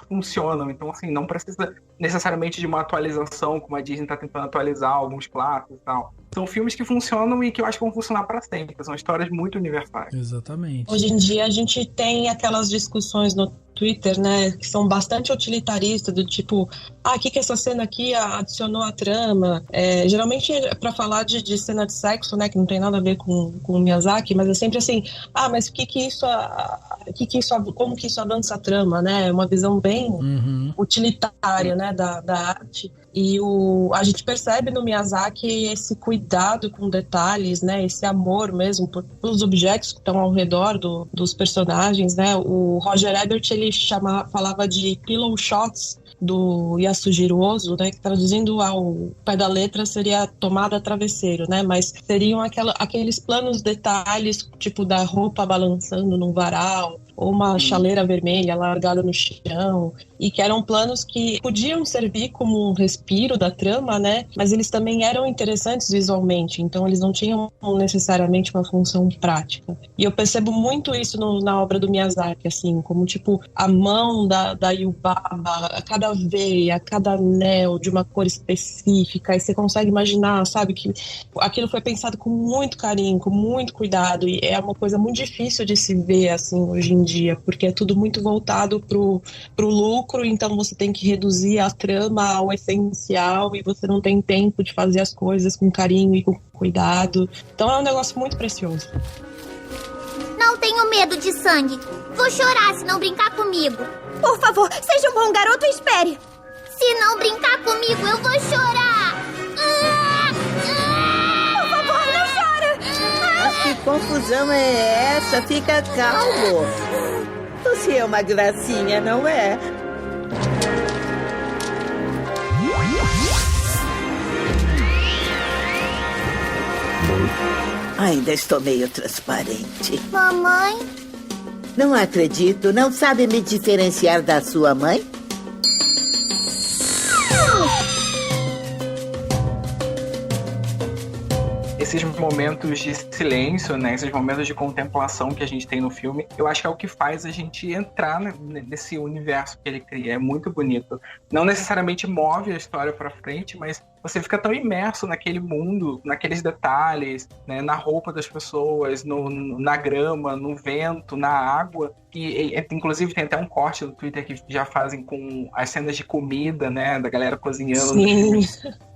funcionam. Então, assim, não precisa necessariamente de uma atualização, como a Disney está tentando atualizar alguns clássicos e tal. São filmes que funcionam e que eu acho que vão funcionar para sempre. São histórias muito universais. Exatamente. Hoje em dia a gente tem aquelas discussões no Twitter, né, que são bastante utilitaristas, do tipo, o que essa cena aqui adicionou à trama? Geralmente é para falar de cena de sexo, né, que não tem nada a ver com o Miyazaki, mas é sempre assim, mas como que isso avança a trama, né? É uma visão bem utilitária, né, da arte. E a gente percebe no Miyazaki esse cuidado com detalhes, né? Esse amor mesmo pelos objetos que estão ao redor dos personagens, né? O Roger Ebert, ele falava de pillow shots do Yasujiro Ozu, né? Que traduzindo ao pé da letra seria tomada travesseiro, né? Mas seriam aqueles planos detalhes, tipo da roupa balançando num varal, ou uma chaleira vermelha largada no chão, e que eram planos que podiam servir como um respiro da trama, né? Mas eles também eram interessantes visualmente, então eles não tinham necessariamente uma função prática. E eu percebo muito isso na obra do Miyazaki, assim, como tipo a mão da Yubaba, a cada veia, a cada anel de uma cor específica, e você consegue imaginar, sabe, que aquilo foi pensado com muito carinho, com muito cuidado, e é uma coisa muito difícil de se ver, assim, hoje em dia, porque é tudo muito voltado pro lucro, então você tem que reduzir a trama ao essencial e você não tem tempo de fazer as coisas com carinho e com cuidado. Então é um negócio muito precioso. Não tenho medo de sangue. Vou chorar se não brincar comigo. Por favor, seja um bom garoto e espere. Se não brincar comigo, eu vou chorar. Por favor, não chora. Mas que confusão é essa? Fica calmo. Você é uma gracinha, não é? Ainda estou meio transparente. Mamãe? Não acredito. Não sabe me diferenciar da sua mãe? Esses momentos de silêncio, né, esses momentos de contemplação que a gente tem no filme, eu acho que é o que faz a gente entrar nesse universo que ele cria. É muito bonito. Não necessariamente move a história pra frente, mas você fica tão imerso naquele mundo, naqueles detalhes, né, na roupa das pessoas, na grama, no vento, na água. E inclusive tem até um corte no Twitter que já fazem com as cenas de comida, né, da galera cozinhando. Sim.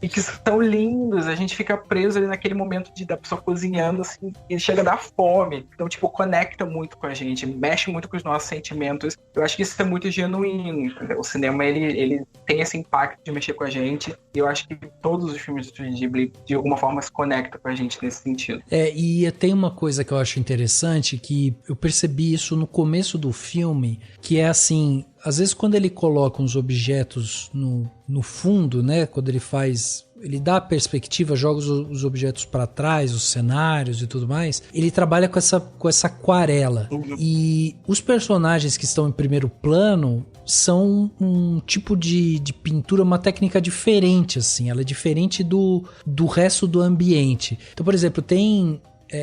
E que são lindos. A gente fica preso ali naquele momento da pessoa cozinhando, assim, e chega a dar fome. Então, tipo, conecta muito com a gente, mexe muito com os nossos sentimentos. Eu acho que isso é muito genuíno, entendeu? O cinema, ele tem esse impacto de mexer com a gente. E eu acho que todos os filmes do Estúdio Ghibli, de alguma forma, se conectam com a gente nesse sentido. E tem uma coisa que eu acho interessante, que eu percebi isso no começo do filme, que é assim, às vezes quando ele coloca uns objetos no fundo, né, quando ele dá a perspectiva, joga os objetos para trás, os cenários e tudo mais, ele trabalha com essa aquarela. E os personagens que estão em primeiro plano são um tipo de pintura, uma técnica diferente, assim, ela é diferente do resto do ambiente. Então, por exemplo, tem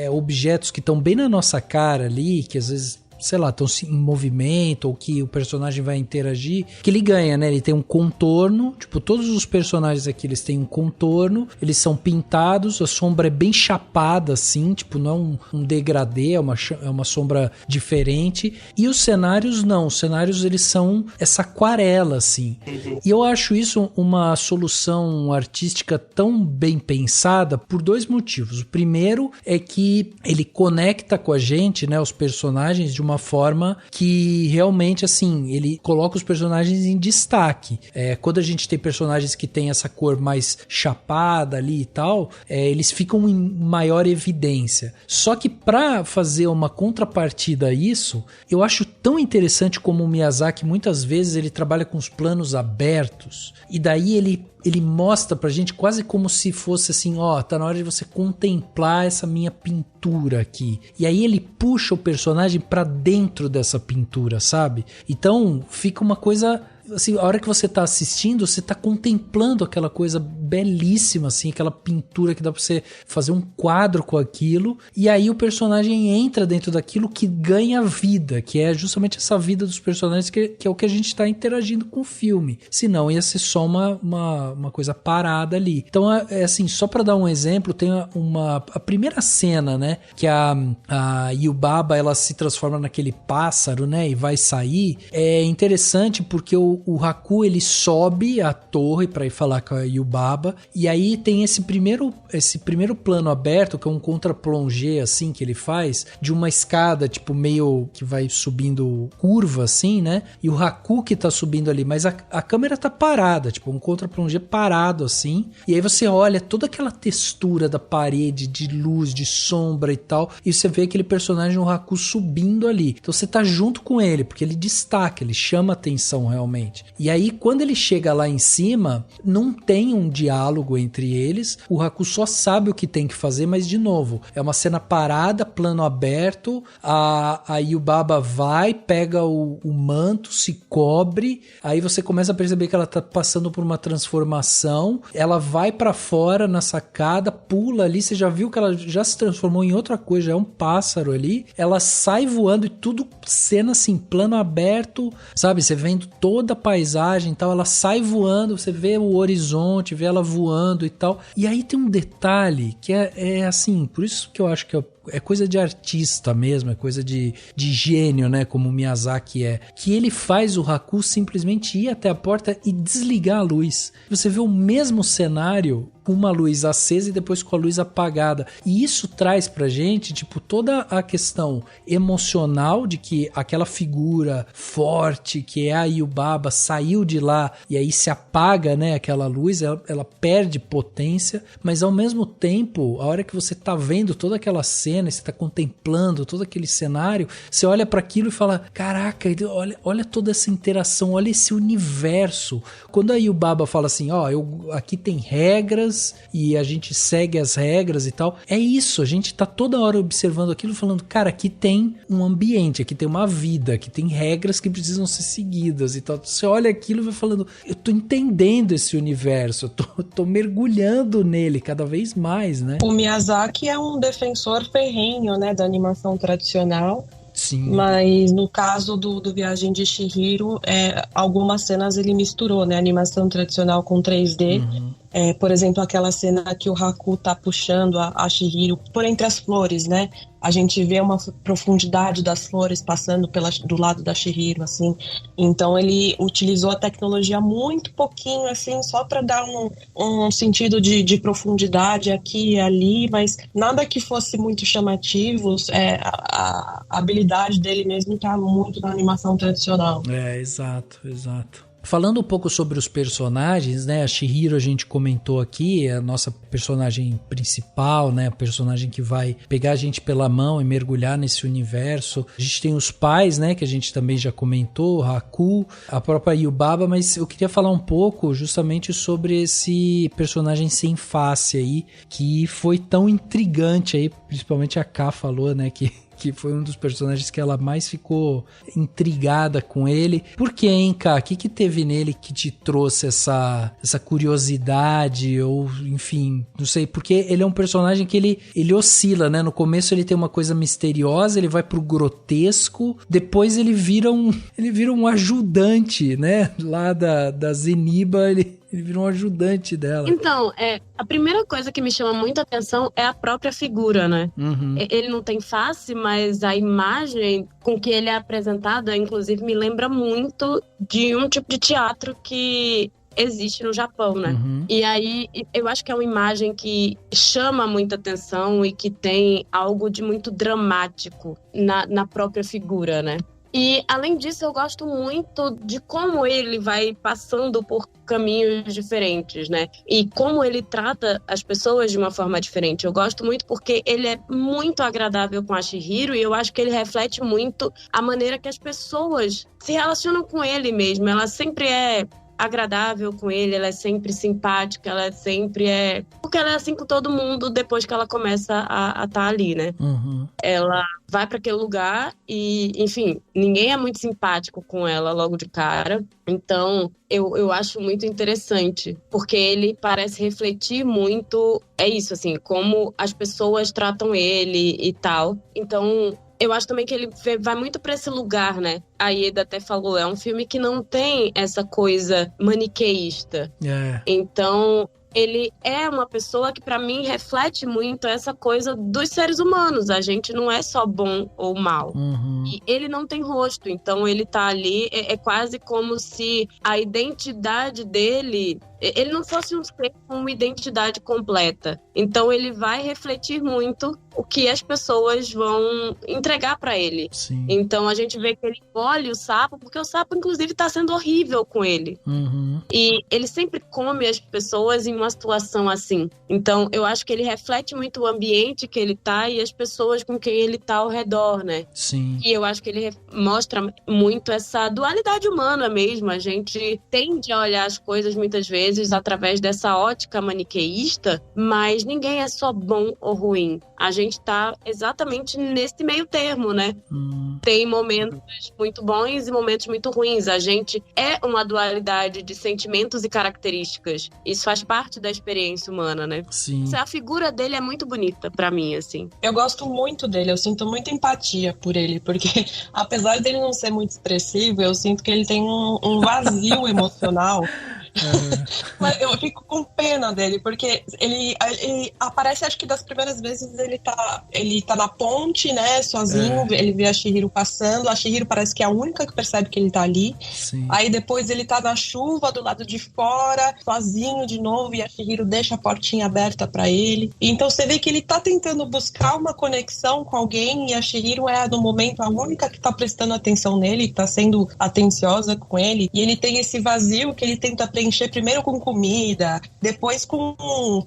objetos que estão bem na nossa cara ali, que às vezes, sei lá, estão em movimento, ou que o personagem vai interagir, que ele ganha, né? Ele tem um contorno, tipo, todos os personagens aqui, eles têm um contorno, eles são pintados, a sombra é bem chapada, assim, tipo, não é um degradê, é uma sombra diferente, e os cenários não, os cenários, eles são essa aquarela, assim. E eu acho isso uma solução artística tão bem pensada por dois motivos. O primeiro é que ele conecta com a gente, né, os personagens de uma forma que realmente, assim, ele coloca os personagens em destaque. Quando a gente tem personagens que tem essa cor mais chapada ali e tal, eles ficam em maior evidência. Só que pra fazer uma contrapartida a isso, eu acho tão interessante como o Miyazaki, muitas vezes, ele trabalha com os planos abertos, e daí ele mostra pra gente quase como se fosse assim, tá na hora de você contemplar essa minha pintura aqui. E aí ele puxa o personagem pra dentro dessa pintura, sabe? Então fica uma coisa... Assim, a hora que você tá assistindo, você tá contemplando aquela coisa belíssima, assim, aquela pintura que dá pra você fazer um quadro com aquilo, e aí o personagem entra dentro daquilo que ganha vida, que é justamente essa vida dos personagens que é o que a gente tá interagindo com o filme. Senão ia ser só uma coisa parada ali. Então, assim, só pra dar um exemplo, tem a primeira cena, né, que a Yubaba, ela se transforma naquele pássaro, né, e vai sair. É interessante porque o Haku, ele sobe a torre pra ir falar com a Yubaba, e aí tem esse primeiro plano aberto, que é um contra-plongé, assim, que ele faz, de uma escada, tipo, meio que vai subindo curva, assim, né, e o Haku que tá subindo ali, mas a câmera tá parada, tipo, um contra-plongé parado, assim, e aí você olha toda aquela textura da parede, de luz, de sombra e tal, e você vê aquele personagem, o Haku, subindo ali, então você tá junto com ele, porque ele destaca, ele chama atenção realmente. E aí, quando ele chega lá em cima, não tem um diálogo entre eles, o Haku só sabe o que tem que fazer, mas de novo, é uma cena parada, plano aberto, a Yubaba vai, pega o manto, se cobre, aí você começa a perceber que ela tá passando por uma transformação, ela vai pra fora na sacada, pula ali, você já viu que ela já se transformou em outra coisa, já é um pássaro ali, ela sai voando e tudo cena assim, plano aberto, sabe, você vendo toda a paisagem e tal, ela sai voando, você vê o horizonte, vê ela voando e tal, e aí tem um detalhe que é assim, por isso que eu acho que é coisa de artista mesmo, é coisa de gênio, né, como o Miyazaki é, que ele faz o Haku simplesmente ir até a porta e desligar a luz. Você vê o mesmo cenário com uma luz acesa e depois com a luz apagada, e isso traz pra gente, tipo, toda a questão emocional de que aquela figura forte que é a Yubaba saiu de lá e aí se apaga, né, aquela luz, ela perde potência, mas ao mesmo tempo, a hora que você tá vendo toda aquela cena, você tá contemplando todo aquele cenário, você olha para aquilo e fala, caraca, olha toda essa interação, olha esse universo. Quando a Yubaba fala assim, aqui tem regras e a gente segue as regras e tal, é isso, a gente tá toda hora observando aquilo falando, cara, aqui tem um ambiente, aqui tem uma vida, aqui tem regras que precisam ser seguidas e tal. Você olha aquilo e vai falando, eu tô entendendo esse universo, eu tô mergulhando nele cada vez mais, né? O Miyazaki é um defensor ferrenho, né, da animação tradicional. Sim. Mas no caso do Viagem de Chihiro, algumas cenas ele misturou, né, animação tradicional com 3D. Por exemplo, aquela cena que o Haku tá puxando a Chihiro por entre as flores, né? A gente vê uma profundidade das flores passando do lado da Chihiro, assim. Então ele utilizou a tecnologia muito pouquinho, assim, só para dar um sentido de profundidade aqui e ali, mas nada que fosse muito chamativo. A habilidade dele mesmo tá muito na animação tradicional. Exato. Falando um pouco sobre os personagens, né? A Chihiro a gente comentou aqui, é a nossa personagem principal, né? A personagem que vai pegar a gente pela mão e mergulhar nesse universo. A gente tem os pais, né? Que a gente também já comentou, Haku, a própria Yubaba, mas eu queria falar um pouco justamente sobre esse personagem sem face aí, que foi tão intrigante aí, principalmente a Ká falou, né? Que foi um dos personagens que ela mais ficou intrigada com ele. Por que, hein, Ká? O que teve nele que te trouxe essa curiosidade? Ou, enfim, não sei. Porque ele é um personagem que ele oscila, né? No começo ele tem uma coisa misteriosa, ele vai pro grotesco, depois ele vira um ajudante, né? Lá da Zeniba, ele vira um ajudante dela. Então, a primeira coisa que me chama muita atenção é a própria figura, né? Ele não tem face, mas a imagem com que ele é apresentado, inclusive, me lembra muito de um tipo de teatro que existe no Japão, né? E aí, eu acho que é uma imagem que chama muita atenção e que tem algo de muito dramático na própria figura, né? E, além disso, eu gosto muito de como ele vai passando por caminhos diferentes, né? E como ele trata as pessoas de uma forma diferente. Eu gosto muito porque ele é muito agradável com a Chihiro e eu acho que ele reflete muito a maneira que as pessoas se relacionam com ele mesmo. Ela sempre é agradável com ele, ela é sempre simpática, ela sempre é... Porque ela é assim com todo mundo depois que ela começa a estar ali, né? Ela vai para aquele lugar e, enfim, ninguém é muito simpático com ela logo de cara. Então, eu acho muito interessante, porque ele parece refletir muito, é isso, assim, como as pessoas tratam ele e tal. Então, eu acho também que ele vai muito pra esse lugar, né? A Ieda até falou, é um filme que não tem essa coisa maniqueísta. Então, ele é uma pessoa que, pra mim, reflete muito essa coisa dos seres humanos. A gente não é só bom ou mal. E ele não tem rosto, então ele tá ali, é quase como se a identidade dele... Ele não fosse um ser com uma identidade completa. Então ele vai refletir muito o que as pessoas vão entregar pra ele. Sim. Então a gente vê que ele engole o sapo, porque o sapo, inclusive, tá sendo horrível com ele. E ele sempre come as pessoas em uma situação assim. Então eu acho que ele reflete muito o ambiente que ele tá e as pessoas com quem ele tá ao redor, né? Sim. E eu acho que ele mostra muito essa dualidade humana mesmo. A gente tende a olhar as coisas muitas vezes através dessa ótica maniqueísta, mas ninguém é só bom ou ruim. A gente tá exatamente nesse meio termo, né? Tem momentos muito bons e momentos muito ruins. A gente é uma dualidade de sentimentos e características. Isso faz parte da experiência humana, né? Sim. A figura dele é muito bonita pra mim, assim. Eu gosto muito dele, eu sinto muita empatia por ele, porque apesar dele não ser muito expressivo, eu sinto que ele tem um vazio emocional. Mas eu fico com pena dele, porque ele aparece, acho que das primeiras vezes ele tá na ponte, né, sozinho, ele vê a Chihiro passando, a Chihiro parece que é a única que percebe que ele tá ali. Sim. Aí depois ele tá na chuva, do lado de fora, sozinho de novo, e a Chihiro deixa a portinha aberta pra ele. Então você vê que ele tá tentando buscar uma conexão com alguém, e a Chihiro é, no momento, a única que tá prestando atenção nele, que tá sendo atenciosa com ele, e ele tem esse vazio que ele tenta preencher primeiro com comida, depois com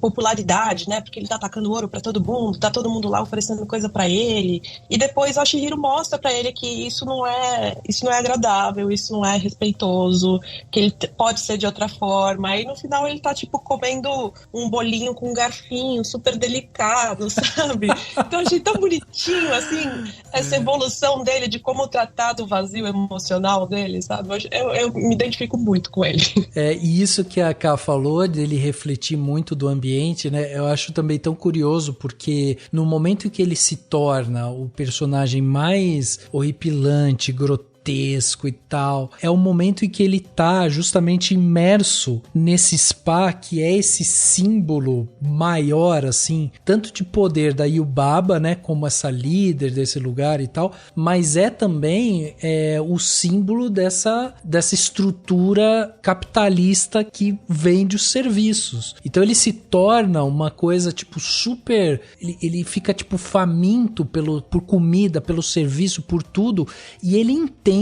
popularidade, né? Porque ele tá atacando ouro pra todo mundo, tá todo mundo lá oferecendo coisa pra ele. E depois a Chihiro mostra pra ele que isso não é agradável, isso não é respeitoso, que ele pode ser de outra forma. Aí no final ele tá tipo comendo um bolinho com um garfinho super delicado, sabe? Então eu achei tão bonitinho, assim, essa evolução dele, de como tratar do vazio emocional dele, sabe? Eu me identifico muito com ele. E isso que a Ká falou, dele refletir muito do ambiente, né? Eu acho também tão curioso, porque no momento em que ele se torna o personagem mais horripilante, grotesco e tal, é o momento em que ele tá justamente imerso nesse spa, que é esse símbolo maior, assim, tanto de poder da Yubaba, né, como essa líder desse lugar e tal, mas é também o símbolo dessa estrutura capitalista que vende os serviços. Então ele se torna uma coisa tipo super, ele fica tipo faminto por comida, pelo serviço, por tudo, e ele entende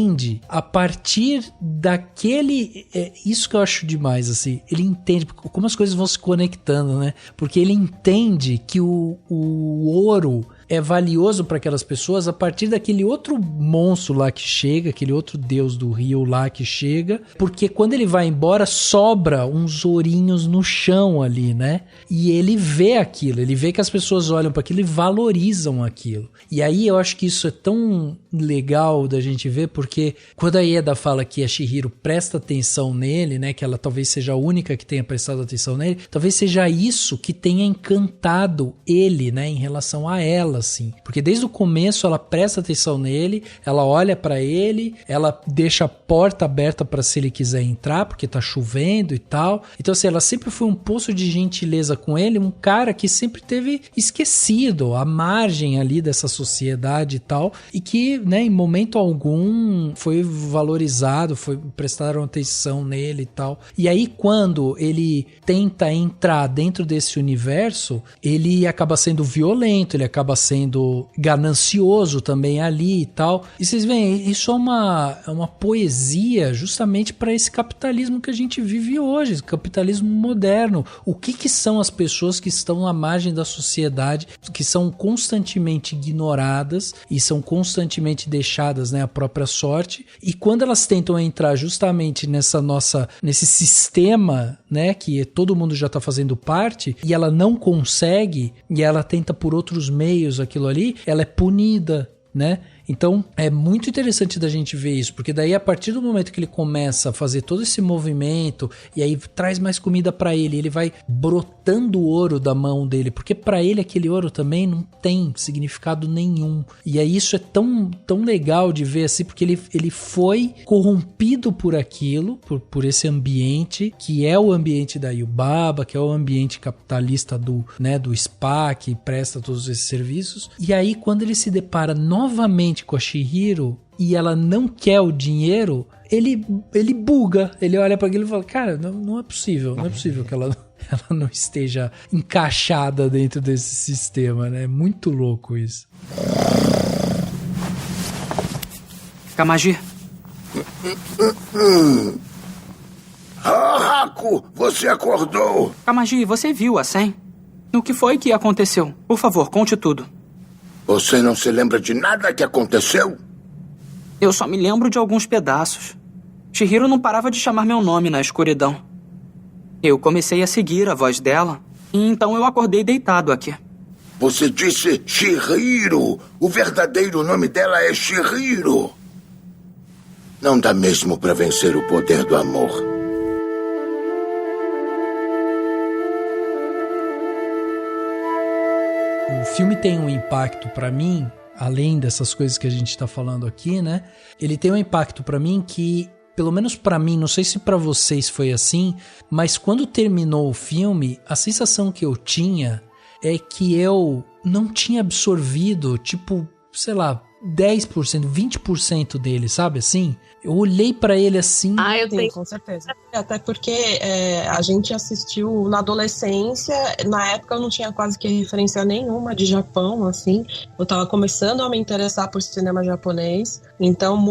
a partir daquele... isso que eu acho demais, assim. Ele entende como as coisas vão se conectando, né? Porque ele entende que o ouro é valioso para aquelas pessoas a partir daquele outro monstro lá que chega, aquele outro deus do rio lá que chega, porque quando ele vai embora sobra uns ourinhos no chão ali, né? E ele vê aquilo, ele vê que as pessoas olham para aquilo e valorizam aquilo. E aí eu acho que isso é tão legal da gente ver, porque quando a Ieda fala que a Chihiro presta atenção nele, né, que ela talvez seja a única que tenha prestado atenção nele, talvez seja isso que tenha encantado ele, né, em relação a ela. dela, assim. Porque desde o começo ela presta atenção nele, ela olha pra ele, ela deixa a porta aberta pra se ele quiser entrar, porque tá chovendo e tal. Então, assim, ela sempre foi um poço de gentileza com ele, um cara que sempre teve esquecido, à margem ali dessa sociedade e tal, e que, né, em momento algum foi valorizado, prestaram atenção nele e tal. E aí, quando ele tenta entrar dentro desse universo, ele acaba sendo violento, ele acaba sendo ganancioso também ali e tal. E vocês veem, isso é uma poesia justamente para esse capitalismo que a gente vive hoje, capitalismo moderno. O que são as pessoas que estão à margem da sociedade, que são constantemente ignoradas e são constantemente deixadas, né, à própria sorte. E quando elas tentam entrar justamente nesse sistema, né, que todo mundo já está fazendo parte, e ela não consegue, e ela tenta por outros meios aquilo ali, ela é punida, né? Então é muito interessante da gente ver isso, porque daí a partir do momento que ele começa a fazer todo esse movimento e aí traz mais comida pra ele, ele vai brotando ouro da mão dele, porque pra ele aquele ouro também não tem significado nenhum. E aí isso é tão legal de ver assim, porque ele foi corrompido por aquilo, por esse ambiente, que é o ambiente da Yubaba, que é o ambiente capitalista do spa, que presta todos esses serviços. E aí quando ele se depara novamente com a Chihiro e ela não quer o dinheiro, ele buga, ele olha para aquilo e fala, cara, não é possível que ela não esteja encaixada dentro desse sistema, né? É muito louco isso. Kamaji. Haku, você acordou? Kamaji, você viu a Sen? O que foi que aconteceu? Por favor, conte tudo. Você não se lembra de nada que aconteceu? Eu só me lembro de alguns pedaços. Chihiro não parava de chamar meu nome na escuridão. Eu comecei a seguir a voz dela, e então eu acordei deitado aqui. Você disse Chihiro. O verdadeiro nome dela é Chihiro. Não dá mesmo para vencer o poder do amor. O filme tem um impacto pra mim, além dessas coisas que a gente tá falando aqui, né? Ele tem um impacto pra mim que, pelo menos pra mim, não sei se pra vocês foi assim, mas quando terminou o filme, a sensação que eu tinha é que eu não tinha absorvido, tipo, sei lá, 10%, 20% dele, sabe assim? Eu olhei pra ele assim... Ah, eu tenho, com certeza. Até porque a gente assistiu na adolescência, na época eu não tinha quase que referência nenhuma de Japão, assim. Eu tava começando a me interessar por cinema japonês, então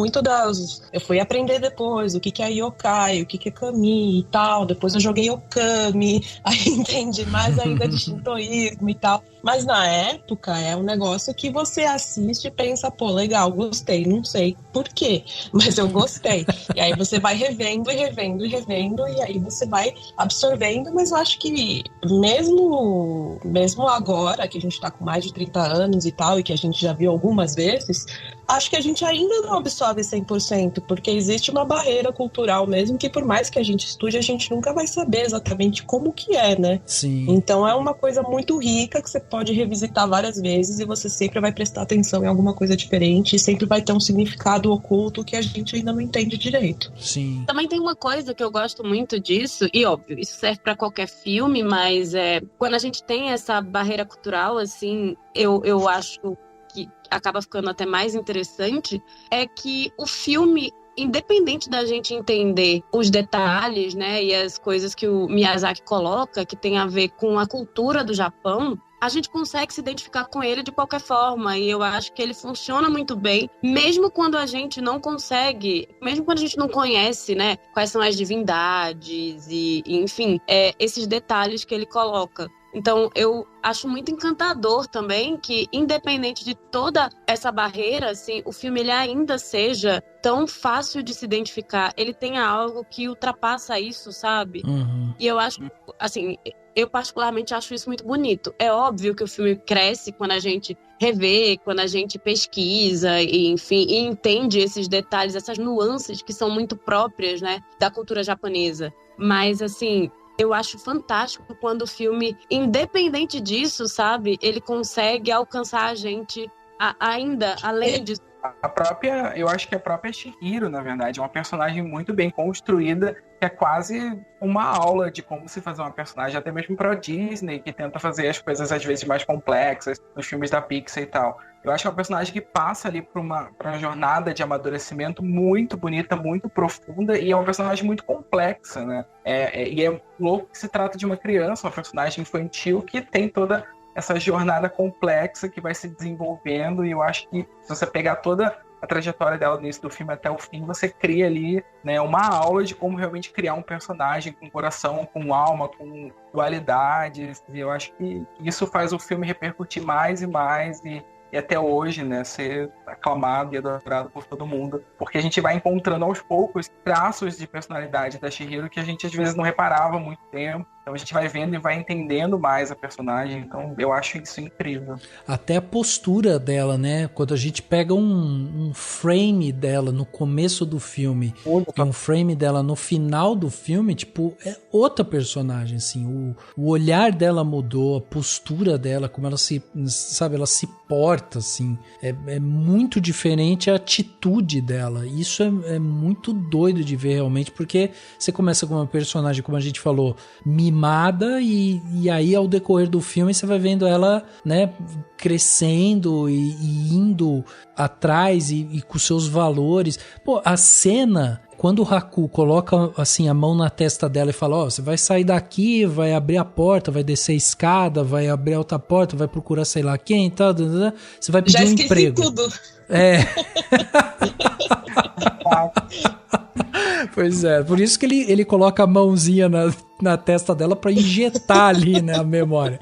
eu fui aprender depois o que é yokai, o que é kami e tal. Depois eu joguei okami, aí entendi mais ainda de shintoísmo e tal. Mas na época é um negócio que você assiste e pensa, pô, legal, gostei, não sei por quê, mas eu gostei. E aí você vai revendo e revendo e revendo, e aí você vai absorvendo, mas eu acho que mesmo agora, que a gente tá com mais de 30 anos e tal, e que a gente já viu algumas vezes, acho que a gente ainda não absorve 100%, porque existe uma barreira cultural mesmo, que por mais que a gente estude, a gente nunca vai saber exatamente como que é, né? Sim. Então é uma coisa muito rica que você pode revisitar várias vezes e você sempre vai prestar atenção em alguma coisa diferente e sempre vai ter um significado oculto que a gente ainda não entende direito. Sim. Também tem uma coisa que eu gosto muito disso, e óbvio, isso serve pra qualquer filme, mas quando a gente tem essa barreira cultural, assim, eu acho que acaba ficando até mais interessante, é que o filme, independente da gente entender os detalhes, né, e as coisas que o Miyazaki coloca, que tem a ver com a cultura do Japão, a gente consegue se identificar com ele de qualquer forma, e eu acho que ele funciona muito bem, mesmo quando a gente não consegue, mesmo quando a gente não conhece, né, quais são as divindades e enfim, esses detalhes que ele coloca. Então, eu acho muito encantador também que, independente de toda essa barreira, assim, o filme ele ainda seja tão fácil de se identificar. Ele tenha algo que ultrapassa isso, sabe? Uhum. E eu acho, assim, eu particularmente acho isso muito bonito. É óbvio que o filme cresce quando a gente revê, quando a gente pesquisa, e, enfim, e entende esses detalhes, essas nuances que são muito próprias, né, da cultura japonesa. Mas, assim... Eu acho fantástico quando o filme, independente disso, sabe, ele consegue alcançar a gente ainda, além disso. Eu acho que a própria Chihiro, na verdade, é uma personagem muito bem construída, que é quase uma aula de como se fazer uma personagem, até mesmo para a Disney, que tenta fazer as coisas às vezes mais complexas nos filmes da Pixar e tal. Eu acho que é uma personagem que passa ali por uma jornada de amadurecimento muito bonita, muito profunda, e é uma personagem muito complexa, né? E é louco que se trata de uma criança, uma personagem infantil que tem toda essa jornada complexa que vai se desenvolvendo, e eu acho que se você pegar toda a trajetória dela do início do filme até o fim, você cria ali, né, uma aula de como realmente criar um personagem com coração, com alma, com dualidades, e eu acho que isso faz o filme repercutir mais e mais, e até hoje, né, ser aclamado e adorado por todo mundo, porque a gente vai encontrando aos poucos traços de personalidade da Chihiro que a gente às vezes não reparava há muito tempo. Então a gente vai vendo e vai entendendo mais a personagem. Então eu acho isso incrível. Até a postura dela, né? Quando a gente pega um frame dela no começo do filme e um frame dela no final do filme, tipo, é outra personagem, assim. O olhar dela mudou, a postura dela, como ela se, sabe, ela se porta, assim. É muito diferente a atitude dela. Isso é muito doido de ver realmente, porque você começa com uma personagem, como a gente falou, mimada, e aí ao decorrer do filme você vai vendo ela, né, crescendo e indo atrás e com seus valores. Pô, a cena quando o Haku coloca assim a mão na testa dela e fala, ó, você vai sair daqui, vai abrir a porta, vai descer a escada, vai abrir a outra porta, vai procurar sei lá quem, tal, você vai pedir um emprego. Já esqueci tudo. Pois é, por isso que ele coloca a mãozinha na testa dela pra injetar ali, né, a memória.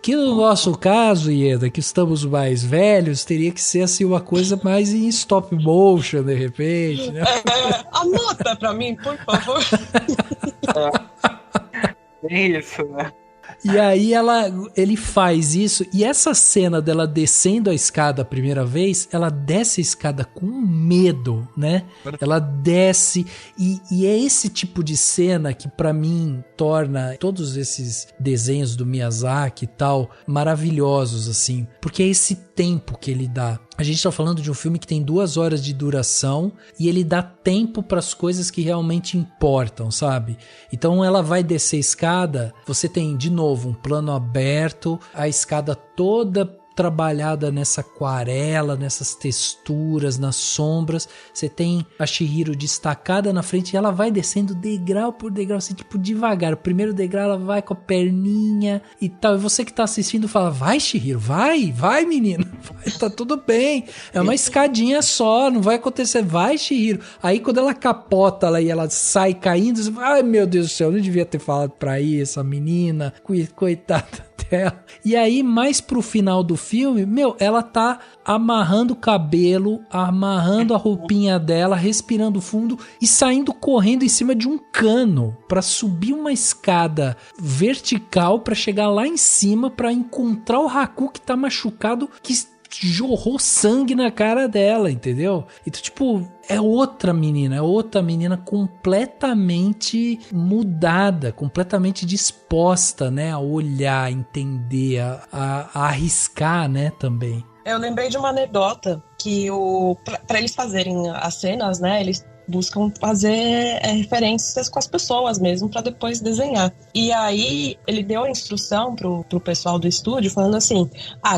Que no nosso caso, Ieda, que estamos mais velhos, teria que ser assim uma coisa mais em stop motion, de repente, né? Anota pra mim, por favor. É isso, né? E aí ele faz isso, e essa cena dela descendo a escada a primeira vez, ela desce a escada com medo, né? Ela desce, e é esse tipo de cena que pra mim torna todos esses desenhos do Miyazaki e tal maravilhosos, assim, porque é esse tempo que ele dá. A gente tá falando de um filme que tem 2 horas de duração e ele dá tempo para as coisas que realmente importam, sabe? Então ela vai descer a escada, você tem de novo um plano aberto, a escada toda trabalhada nessa aquarela, nessas texturas, nas sombras. Você tem a Chihiro destacada na frente e ela vai descendo degrau por degrau, assim, tipo devagar. O primeiro degrau ela vai com a perninha e tal. E você que tá assistindo fala, vai Chihiro, vai menino, vai, tá tudo bem. É uma escadinha só, não vai acontecer, vai Chihiro. Aí quando ela capota lá e ela sai caindo, você fala, ai meu Deus do céu, eu não devia ter falado pra ir essa menina, coitada dela. E aí mais pro final do filme, ela tá amarrando o cabelo, amarrando a roupinha dela, respirando fundo e saindo correndo em cima de um cano pra subir uma escada vertical pra chegar lá em cima pra encontrar o Haku que tá machucado, que jorrou sangue na cara dela, entendeu? Então, tipo, é outra menina completamente mudada, completamente disposta, né, a olhar, a entender, a arriscar, né, também. Eu lembrei de uma anedota que para eles fazerem as cenas, né, eles buscam fazer referências com as pessoas mesmo para depois desenhar. E aí ele deu a instrução pro pessoal do estúdio falando assim,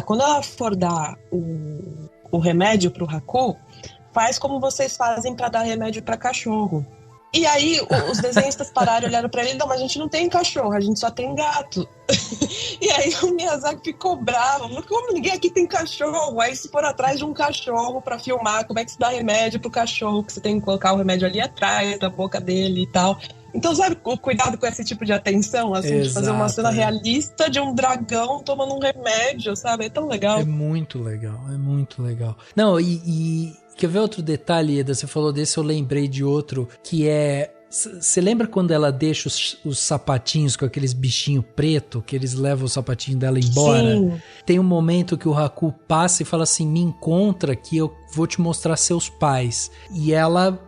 quando ela for dar o remédio pro Haku, faz como vocês fazem para dar remédio para cachorro. E aí os desenhistas pararam e olharam pra ele, não, mas a gente não tem cachorro, a gente só tem gato. E aí o Miyazaki ficou bravo, como ninguém aqui tem cachorro? Aí se for atrás de um cachorro pra filmar como é que se dá remédio pro cachorro, que você tem que colocar o remédio ali atrás da boca dele e tal. Então, sabe, o cuidado com esse tipo de atenção, assim, de fazer uma cena realista de um dragão tomando um remédio, sabe? É tão legal. É muito legal. Não, e quer ver outro detalhe, Eda? Você falou desse, eu lembrei de outro, que é... Você lembra quando ela deixa os sapatinhos com aqueles bichinhos preto, que eles levam o sapatinho dela embora? Sim. Tem um momento que o Haku passa e fala assim, me encontra que eu vou te mostrar seus pais. E ela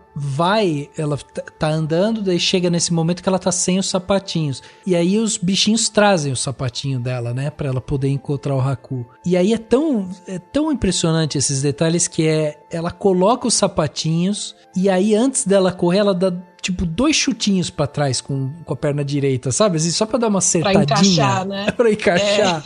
ela tá andando, daí chega nesse momento que ela tá sem os sapatinhos. E aí os bichinhos trazem o sapatinho dela, né? Pra ela poder encontrar o Haku. E aí é tão impressionante esses detalhes que ela coloca os sapatinhos e aí antes dela correr, ela dá tipo 2 chutinhos pra trás com a perna direita, sabe? Assim, só pra dar uma acertadinha. Pra encaixar, né? Pra encaixar.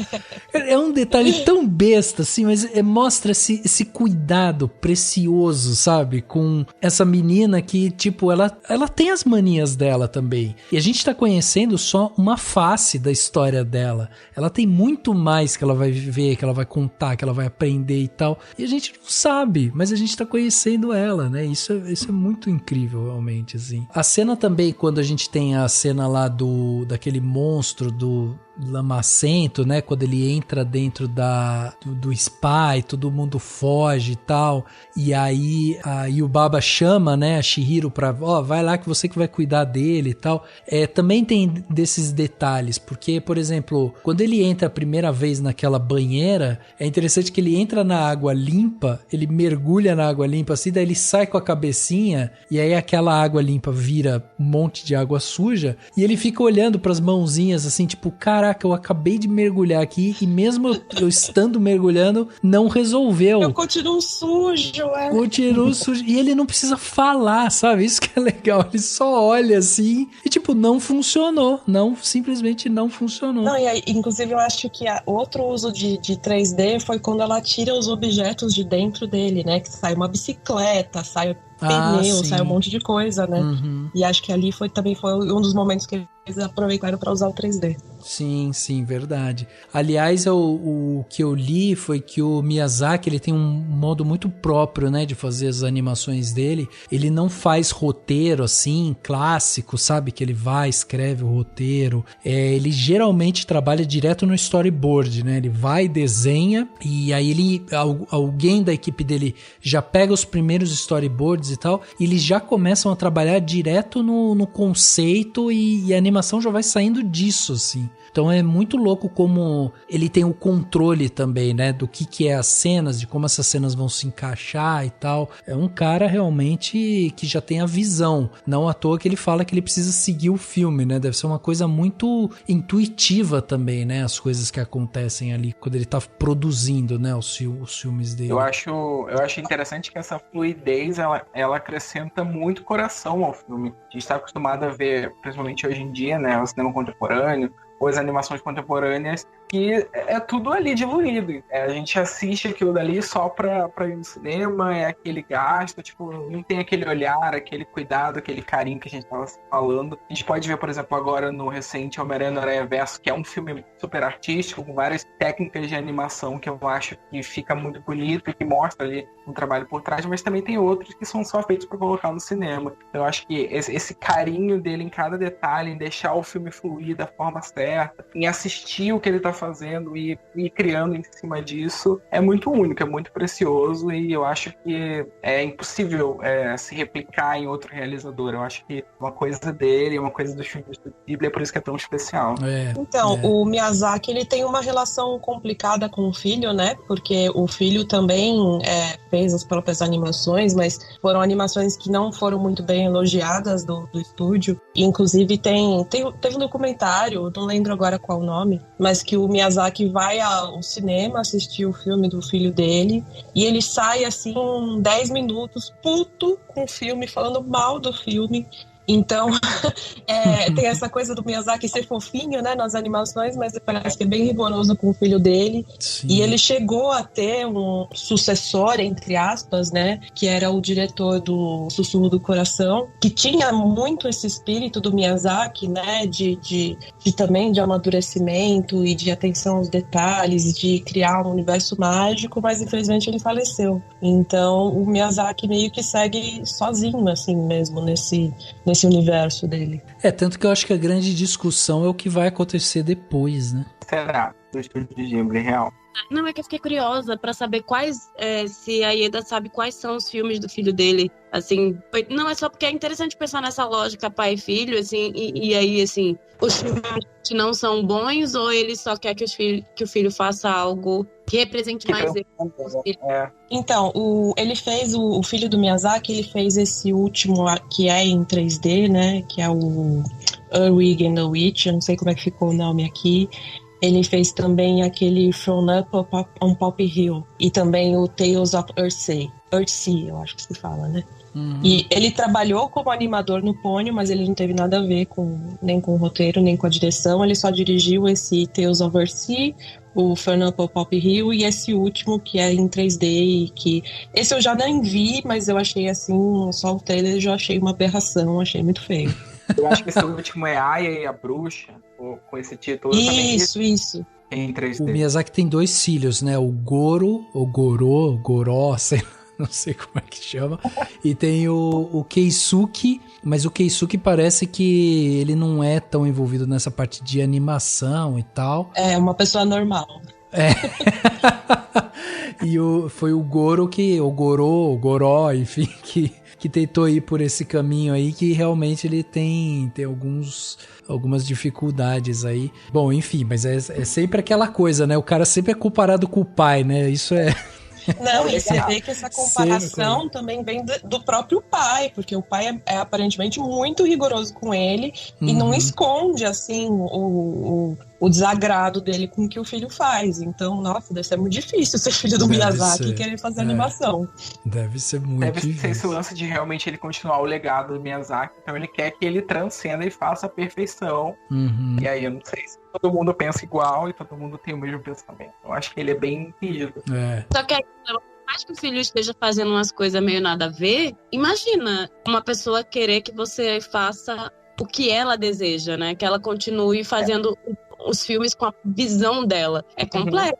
É um detalhe tão besta, assim, mas mostra esse cuidado precioso, sabe? Com essa menina que, tipo, ela tem as manias dela também. E a gente tá conhecendo só uma face da história dela. Ela tem muito mais que ela vai viver, que ela vai contar, que ela vai aprender e tal. E a gente não sabe, mas a gente tá conhecendo ela, né? Isso é muito incrível, realmente, assim. A cena também, quando a gente tem a cena lá daquele monstro do Lamacento, né? Quando ele entra dentro do spa e todo mundo foge e tal. E aí o Baba chama, né, a Chihiro pra, vai lá que você que vai cuidar dele e tal. Também tem desses detalhes, porque, por exemplo, quando ele entra a primeira vez naquela banheira, é interessante que ele entra na água limpa, ele mergulha na água limpa assim, daí ele sai com a cabecinha e aí aquela água limpa vira um monte de água suja e ele fica olhando pras mãozinhas assim, tipo, caraca, eu acabei de mergulhar aqui e mesmo eu estando mergulhando, não resolveu. Eu continuo sujo, Continuo sujo. E ele não precisa falar, sabe? Isso que é legal. Ele só olha assim e, tipo, não funcionou. Simplesmente não funcionou. Não, e aí, inclusive, eu acho que outro uso de 3D foi quando ela tira os objetos de dentro dele, né? Que sai uma bicicleta, sai pneu, sai um monte de coisa, né? Uhum. E acho que ali também foi um dos momentos que eles aproveitaram para usar o 3D. Sim, verdade. Aliás, o que eu li foi que o Miyazaki, ele tem um modo muito próprio, né, de fazer as animações dele. Ele não faz roteiro, assim, clássico, sabe? Que ele vai, escreve o roteiro. Ele geralmente trabalha direto no storyboard, né? Ele vai, desenha, e aí alguém da equipe dele já pega os primeiros storyboards e tal, e eles já começam a trabalhar direto no conceito e a animação já vai saindo disso, assim. Então é muito louco como ele tem o controle também, né, do que é as cenas, de como essas cenas vão se encaixar e tal. É um cara realmente que já tem a visão. Não à toa que ele fala que ele precisa seguir o filme, né? Deve ser uma coisa muito intuitiva também, né, as coisas que acontecem ali quando ele tá produzindo, né, os filmes dele. Eu acho interessante que essa fluidez, ela acrescenta muito coração ao filme. A gente está acostumado a ver, principalmente hoje em dia, né, o cinema contemporâneo, ou as animações contemporâneas, que é tudo ali diluído. A gente assiste aquilo dali só pra ir no cinema, é aquele gasto, tipo, não tem aquele olhar, aquele cuidado, aquele carinho que a gente tava falando. A gente pode ver, por exemplo, agora no recente Homem-Aranha no Aranhaverso, que é um filme super artístico, com várias técnicas de animação que eu acho que fica muito bonito e que mostra ali um trabalho por trás, mas também tem outros que são só feitos para colocar no cinema. Eu acho que esse carinho dele em cada detalhe, em deixar o filme fluir da forma certa, em assistir o que ele tá fazendo e criando em cima disso, é muito único, é muito precioso, e eu acho que é impossível se replicar em outro realizador. Eu acho que uma coisa dele é uma coisa dos filmes do Ghibli, é por isso que é tão especial. O Miyazaki, ele tem uma relação complicada com o filho, né? Porque o filho também fez as próprias animações, mas foram animações que não foram muito bem elogiadas do estúdio. E, inclusive, teve um documentário, não lembro agora qual o nome, mas que o Miyazaki vai ao cinema assistir o filme do filho dele e ele sai, assim, 10 minutos puto com o filme, falando mal do filme. Então, tem essa coisa do Miyazaki ser fofinho, né, nas animações, mas parece que é bem rigoroso com o filho dele. Sim. E ele chegou a ter um sucessor, entre aspas, né, que era o diretor do Sussurro do Coração, que tinha muito esse espírito do Miyazaki, né, de também de amadurecimento e de atenção aos detalhes, de criar um universo mágico, mas infelizmente ele faleceu. Então, o Miyazaki meio que segue sozinho, assim mesmo, nesse universo dele. Tanto que eu acho que a grande discussão é o que vai acontecer depois, né? Será? Do estúdio de Ghibli, real. Não, é que eu fiquei curiosa pra saber se a Ieda sabe quais são os filmes do filho dele. Assim, não é só porque é interessante pensar nessa lógica pai e filho, assim, e aí, assim, os filmes não são bons ou ele só quer que o filho faça algo que represente mais ele? Então, ele fez, o filho do Miyazaki, ele fez esse último que é em 3D, né, que é o Earwig and the Witch, eu não sei como é que ficou o nome aqui. Ele fez também aquele From Up on Poppy Hill e também o Tales of Earthsea, eu acho que se fala, né? Uhum. E ele trabalhou como animador no Ponyo, mas ele não teve nada a ver nem com o roteiro, nem com a direção. Ele só dirigiu esse Tales of Earthsea, o From Up on Poppy Hill e esse último que é em 3D e que... Esse eu já nem vi, mas eu achei assim, só o trailer eu já achei uma aberração, achei muito feio. Eu acho que esse último é Aya e a Bruxa, com esse título. Isso. Em 3D. O Miyazaki tem 2 filhos, né? O Goro, ou Goró, não sei como é que chama. E tem o Keisuke, mas o Keisuke parece que ele não é tão envolvido nessa parte de animação e tal. É, uma pessoa normal. É. E foi o Goro o Goró, enfim, que tentou ir por esse caminho aí, que realmente ele tem algumas dificuldades aí. Bom, enfim, mas é sempre aquela coisa, né? O cara sempre é comparado com o pai, né? Isso é... Não, e você vê que essa comparação também vem do próprio pai, porque o pai é aparentemente muito rigoroso com ele e não esconde, assim, o desagrado dele com o que o filho faz. Então, nossa, deve ser muito difícil ser filho do Miyazaki e querer fazer animação. Deve ser muito difícil. Deve ser esse lance de realmente ele continuar o legado do Miyazaki, então ele quer que ele transcenda e faça a perfeição. E aí eu não sei se todo mundo pensa igual e todo mundo tem o mesmo pensamento. Eu acho que ele é bem rígido. Só que por mais que o filho esteja fazendo umas coisas meio nada a ver, imagina uma pessoa querer que você faça o que ela deseja, né? Que ela continue fazendo os filmes com a visão dela. É complexo.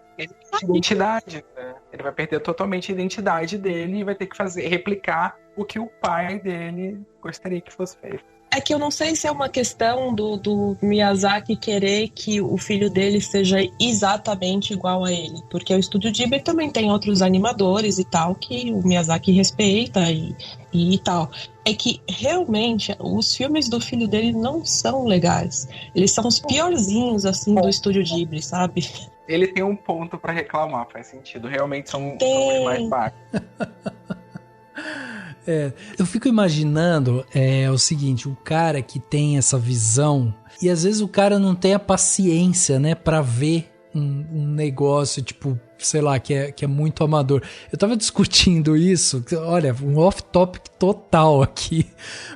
Identidade, né? Ele vai perder totalmente a identidade dele e vai ter que replicar o que o pai dele gostaria que fosse feito. É que eu não sei se é uma questão do Miyazaki querer que o filho dele seja exatamente igual a ele. Porque o Estúdio Ghibli também tem outros animadores e tal, que o Miyazaki respeita e tal. É que, realmente, os filmes do filho dele não são legais. Eles são os piorzinhos, assim, do Estúdio Ghibli, sabe? Ele tem um ponto pra reclamar, faz sentido. Realmente são os mais baixos. Eu fico imaginando o seguinte, o cara que tem essa visão, e às vezes o cara não tem a paciência, né, pra ver um negócio, tipo, sei lá, que é muito amador. Eu tava discutindo isso, olha, um off-topic total aqui,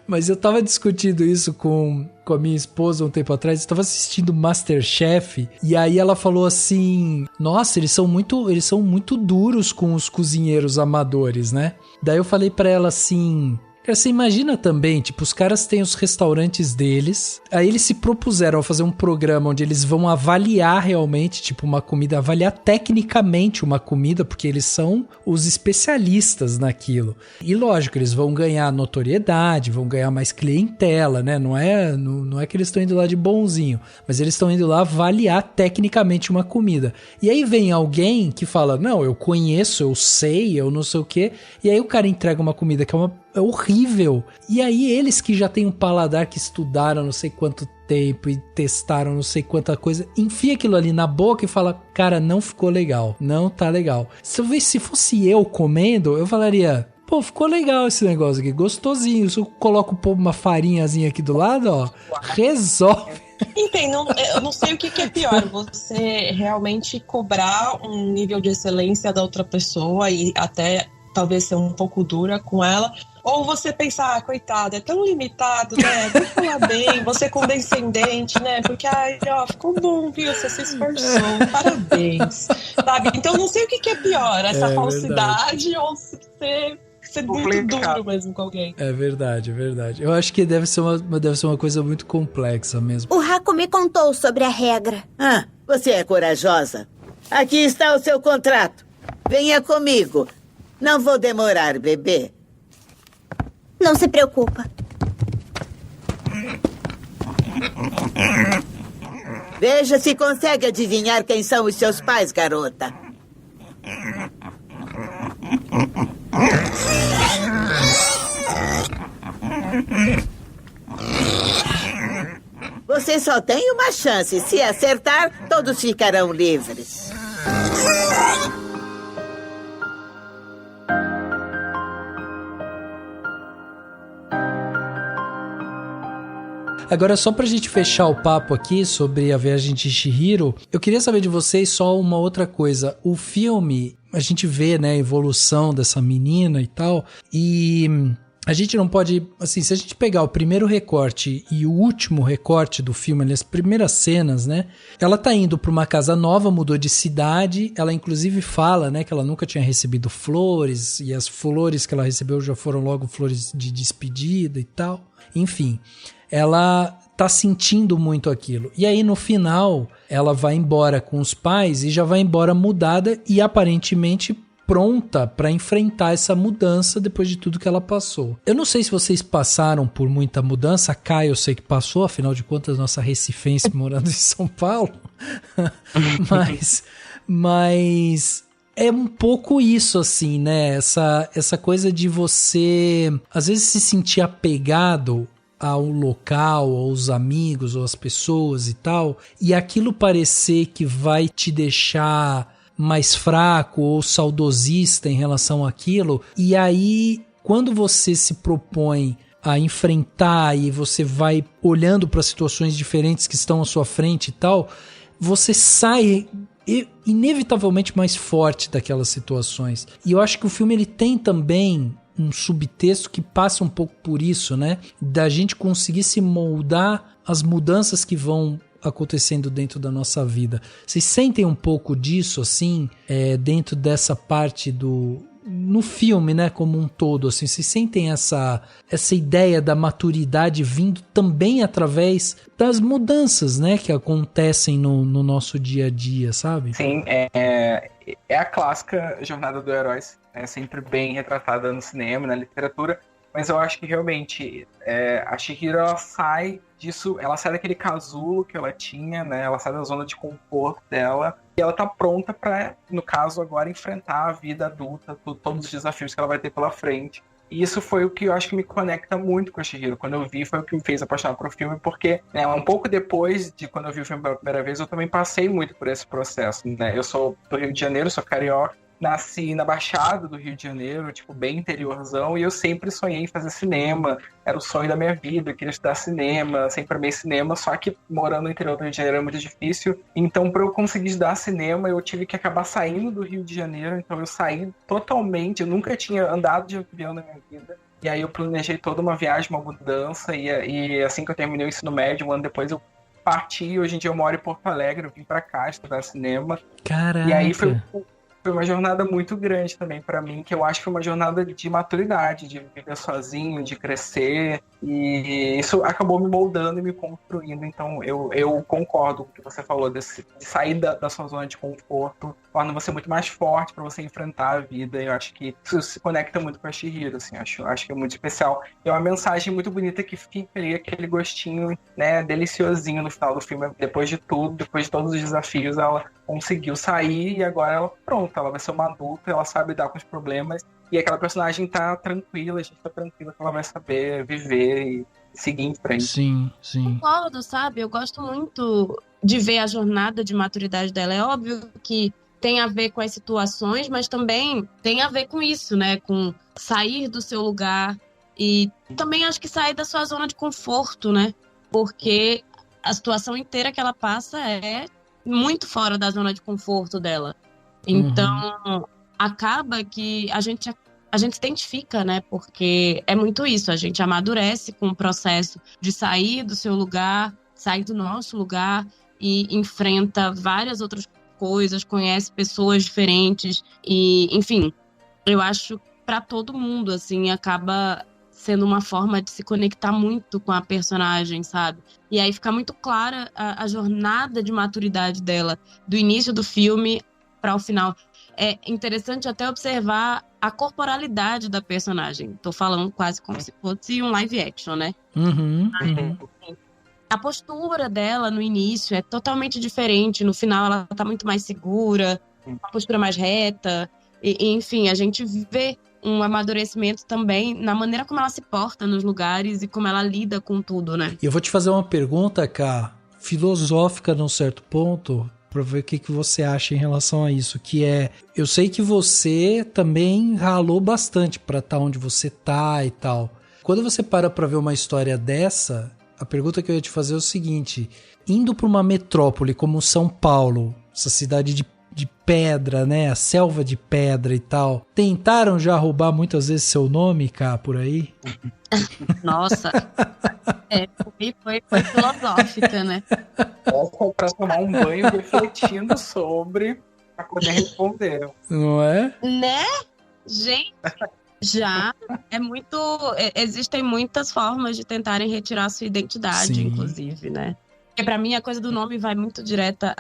mas eu tava discutindo isso com a minha esposa um tempo atrás. Eu tava assistindo MasterChef, e aí ela falou assim, nossa, eles são muito duros com os cozinheiros amadores, né? Daí eu falei pra ela assim... Cara, você imagina também, tipo, os caras têm os restaurantes deles, aí eles se propuseram a fazer um programa onde eles vão avaliar realmente, tipo, uma comida, avaliar tecnicamente uma comida, porque eles são os especialistas naquilo. E lógico, eles vão ganhar notoriedade, vão ganhar mais clientela, né? Não é que eles estão indo lá de bonzinho, mas eles estão indo lá avaliar tecnicamente uma comida. E aí vem alguém que fala, não, eu conheço, eu sei, eu não sei o quê, e aí o cara entrega uma comida que é horrível. E aí eles que já têm um paladar, que estudaram não sei quanto tempo e testaram não sei quanta coisa, enfia aquilo ali na boca e fala, cara, não ficou legal, não tá legal. Se fosse eu comendo, eu falaria, pô, ficou legal esse negócio aqui, gostosinho. Se eu coloco uma farinhazinha aqui do lado, ó, resolve. Entendo, eu não sei o que é pior, você realmente cobrar um nível de excelência da outra pessoa e até talvez ser um pouco dura com ela, ou você pensar, coitada, é tão limitado, né? Vou falar bem, você condescendente, né? Porque, ficou bom, viu? Você se esforçou, parabéns, sabe? Então, não sei o que é pior, essa falsidade verdade. Ou ser muito duro mesmo com alguém. É verdade. Eu acho que deve ser uma coisa muito complexa mesmo. O Haku me contou sobre a regra. Ah, você é corajosa. Aqui está o seu contrato. Venha comigo. Não vou demorar, bebê. Não se preocupa. Veja se consegue adivinhar quem são os seus pais, garota. Você só tem uma chance. Se acertar, todos ficarão livres. Agora, só pra gente fechar o papo aqui sobre a viagem de Chihiro, eu queria saber de vocês só uma outra coisa. O filme, a gente vê, né, a evolução dessa menina e tal, e a gente não pode, assim, se a gente pegar o primeiro recorte e o último recorte do filme, as primeiras cenas, né, ela tá indo pra uma casa nova, mudou de cidade, ela inclusive fala, né, que ela nunca tinha recebido flores, e as flores que ela recebeu já foram logo flores de despedida e tal, enfim. Ela tá sentindo muito aquilo. E aí, no final, ela vai embora com os pais e já vai embora mudada e aparentemente pronta para enfrentar essa mudança depois de tudo que ela passou. Eu não sei se vocês passaram por muita mudança. A Kai, eu sei que passou, afinal de contas, nossa recifense morando em São Paulo. Mas é um pouco isso, assim, né? Essa coisa de você, às vezes, se sentir apegado ao local, aos amigos, ou às pessoas e tal, e aquilo parecer que vai te deixar mais fraco ou saudosista em relação àquilo, e aí, quando você se propõe a enfrentar e você vai olhando para situações diferentes que estão à sua frente e tal, você sai inevitavelmente mais forte daquelas situações. E eu acho que o filme ele tem também um subtexto que passa um pouco por isso, né? Da gente conseguir se moldar às mudanças que vão acontecendo dentro da nossa vida. Vocês sentem um pouco disso, assim, dentro dessa parte no filme, né, como um todo, assim, vocês sentem essa ideia da maturidade vindo também através das mudanças, né, que acontecem no nosso dia a dia, sabe? Sim, é a clássica jornada do herói, é sempre bem retratada no cinema, na literatura, mas eu acho que realmente a Chihiro, ela sai disso, ela sai daquele casulo que ela tinha, né, ela sai da zona de conforto dela, e ela tá pronta para, no caso agora, enfrentar a vida adulta, todos os desafios que ela vai ter pela frente. E isso foi o que eu acho que me conecta muito com a Chihiro. Quando eu vi, foi o que me fez apaixonar por o filme, porque um pouco depois de quando eu vi o filme pela primeira vez, eu também passei muito por esse processo, né? Eu sou do Rio de Janeiro, sou carioca, nasci na Baixada do Rio de Janeiro, tipo, bem interiorzão, e eu sempre sonhei em fazer cinema, era o sonho da minha vida, eu queria estudar cinema, sempre amei cinema, só que morando no interior do Rio de Janeiro é muito difícil, então para eu conseguir estudar cinema, eu tive que acabar saindo do Rio de Janeiro, então eu saí totalmente, eu nunca tinha andado de avião na minha vida, e aí eu planejei toda uma viagem, uma mudança, e assim que eu terminei o ensino médio, um ano depois eu parti, hoje em dia eu moro em Porto Alegre, eu vim pra cá estudar cinema. Caraca! E aí foi uma jornada muito grande também pra mim, que eu acho que foi uma jornada de maturidade, de viver sozinho, de crescer, e isso acabou me moldando e me construindo. Então eu concordo com o que você falou, de sair da sua zona de conforto, torna você muito mais forte pra você enfrentar a vida. Eu acho que isso se conecta muito com a Chihiro, assim, acho que é muito especial. É uma mensagem muito bonita que fica ali, aquele gostinho, né, deliciosinho no final do filme. Depois de tudo, depois de todos os desafios, ela conseguiu sair e agora ela, pronto, ela vai ser uma adulta, ela sabe lidar com os problemas e aquela personagem tá tranquila, a gente tá tranquila que ela vai saber viver e seguir em frente. Sim, sim. Concordo, sabe? Eu gosto muito de ver a jornada de maturidade dela. É óbvio que tem a ver com as situações, mas também tem a ver com isso, né? Com sair do seu lugar e também acho que sair da sua zona de conforto, né? Porque a situação inteira que ela passa é muito fora da zona de conforto dela. Então, acaba que a gente se identifica, né? Porque é muito isso, a gente amadurece com o processo de sair do seu lugar, sair do nosso lugar e enfrenta várias outras coisas, conhece pessoas diferentes e, enfim, eu acho para todo mundo, assim, acaba sendo uma forma de se conectar muito com a personagem, sabe? E aí fica muito clara a jornada de maturidade dela, do início do filme para o final. É interessante até observar a corporalidade da personagem. Tô falando quase como se fosse um live action, né? A postura dela no início é totalmente diferente. No final ela tá muito mais segura, uma postura mais reta. E, enfim, a gente vê um amadurecimento também na maneira como ela se porta nos lugares e como ela lida com tudo, né? E eu vou te fazer uma pergunta, Ká, filosófica num certo ponto, pra ver o que você acha em relação a isso, que é, eu sei que você também ralou bastante pra estar onde você tá e tal. Quando você para pra ver uma história dessa, a pergunta que eu ia te fazer é o seguinte, indo pra uma metrópole como São Paulo, essa cidade de pedra, né? A selva de pedra e tal. Tentaram já roubar muitas vezes seu nome, Cá, por aí? Nossa. Foi filosófica, né? Pra tomar um banho refletindo sobre, pra poder responder. Não é? Né? Gente, já é muito... Existem muitas formas de tentarem retirar a sua identidade, Sim. inclusive, né? Porque pra mim a coisa do nome vai muito direta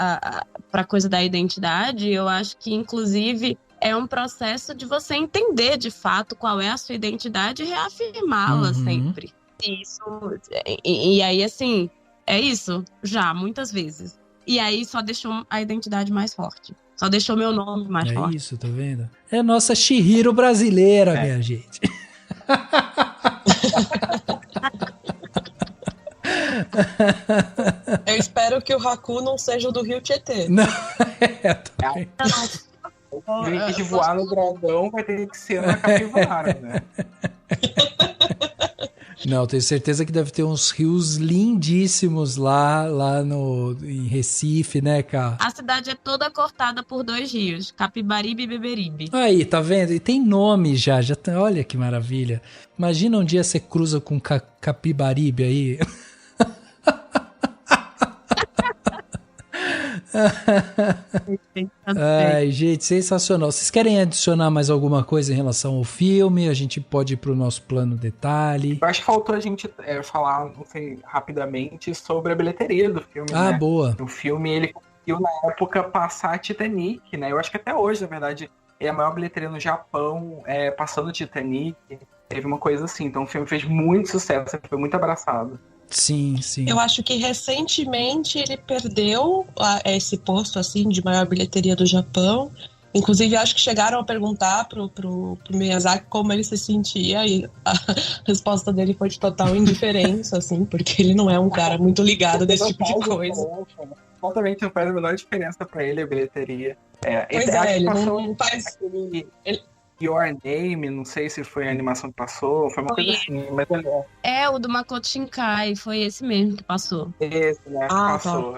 pra coisa da identidade. Eu acho que, inclusive, é um processo de você entender de fato qual é a sua identidade e reafirmá-la sempre. E aí, assim, é isso, já, muitas vezes. E aí só deixou a identidade mais forte. Só deixou meu nome mais forte. É isso, tá vendo? É a nossa Chihiro brasileira, minha gente. Eu espero que o Haku não seja o do Rio Tietê. Não, também. Em vez de voar no dragão, vai ter que ser na capivara, né? Não, tenho certeza que deve ter uns rios lindíssimos lá em Recife, né, Cá? A cidade é toda cortada por 2 rios, Capibaribe e Beberibe. Aí, tá vendo? E tem nome já olha que maravilha. Imagina um dia você cruza com Capibaribe aí. Ai, gente, sensacional. Vocês querem adicionar mais alguma coisa em relação ao filme? A gente pode ir pro nosso plano detalhe. Eu acho que faltou a gente falar, não sei, rapidamente sobre a bilheteria do filme, né? Boa. O filme, ele conseguiu, na época, passar Titanic, né? Eu acho que até hoje, na verdade, é a maior bilheteria no Japão, passando Titanic. Teve uma coisa assim. Então, o filme fez muito sucesso, foi muito abraçado. Sim, sim. Eu acho que recentemente ele perdeu esse posto assim de maior bilheteria do Japão. Inclusive, acho que chegaram a perguntar pro Miyazaki como ele se sentia, e a resposta dele foi de total indiferença, assim, porque ele não é um cara muito ligado desse tipo de coisa. Totalmente não faz a menor diferença pra ele a bilheteria. Ele não faz... Aquele Your Name, não sei se foi a animação que passou, foi uma coisa assim, mas o do Makoto Shinkai, foi esse mesmo que passou. Esse, né, que passou,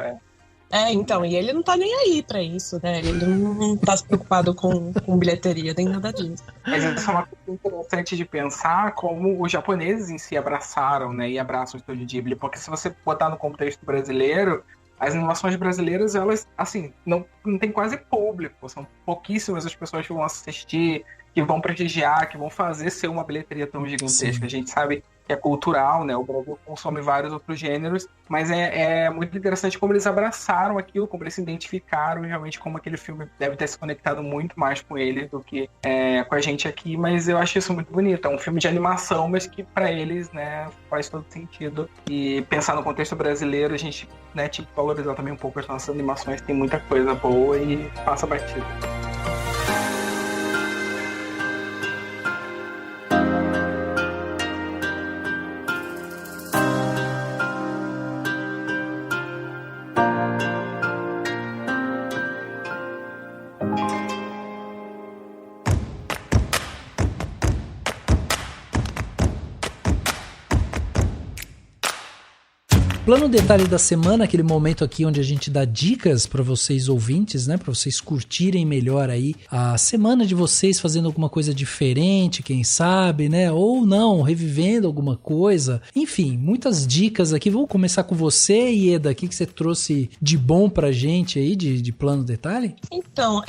então, e ele não tá nem aí pra isso, né? Ele não tá se preocupado com bilheteria, nem nada disso. Mas isso é uma coisa interessante de pensar como os japoneses em si abraçaram, né, e abraçam o Estúdio Ghibli, porque se você botar no contexto brasileiro, as animações brasileiras, elas, assim, não tem quase público, são pouquíssimas as pessoas que vão assistir, que vão prestigiar, que vão fazer ser uma bilheteria tão gigantesca. Sim. A gente sabe que é cultural, né? O Brasil consome vários outros gêneros, mas é muito interessante como eles abraçaram aquilo, como eles se identificaram e realmente como aquele filme deve ter se conectado muito mais com eles do que com a gente aqui, mas eu acho isso muito bonito. É um filme de animação, mas que para eles, né, faz todo sentido. E pensar no contexto brasileiro, a gente, né, valorizar também um pouco as nossas animações, tem muita coisa boa e passa batido. Plano detalhe da semana, aquele momento aqui onde a gente dá dicas para vocês ouvintes, né? Para vocês curtirem melhor aí a semana de vocês, fazendo alguma coisa diferente, quem sabe, né? Ou não, revivendo alguma coisa. Enfim, muitas dicas aqui. Vou começar com você, Ieda. O que você trouxe de bom pra gente aí, de plano detalhe? Então,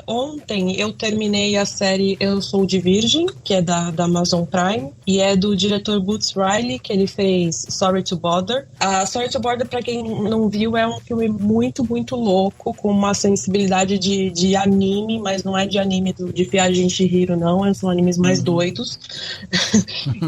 ontem eu terminei a série Eu Sou de Virgem, que é da Amazon Prime, e é do diretor Boots Riley, que ele fez Sorry to Bother. A Sorry to Bother, pra quem não viu, é um filme muito, muito louco, com uma sensibilidade de anime, mas não é de anime de Viagem Chihiro, não, são animes mais doidos.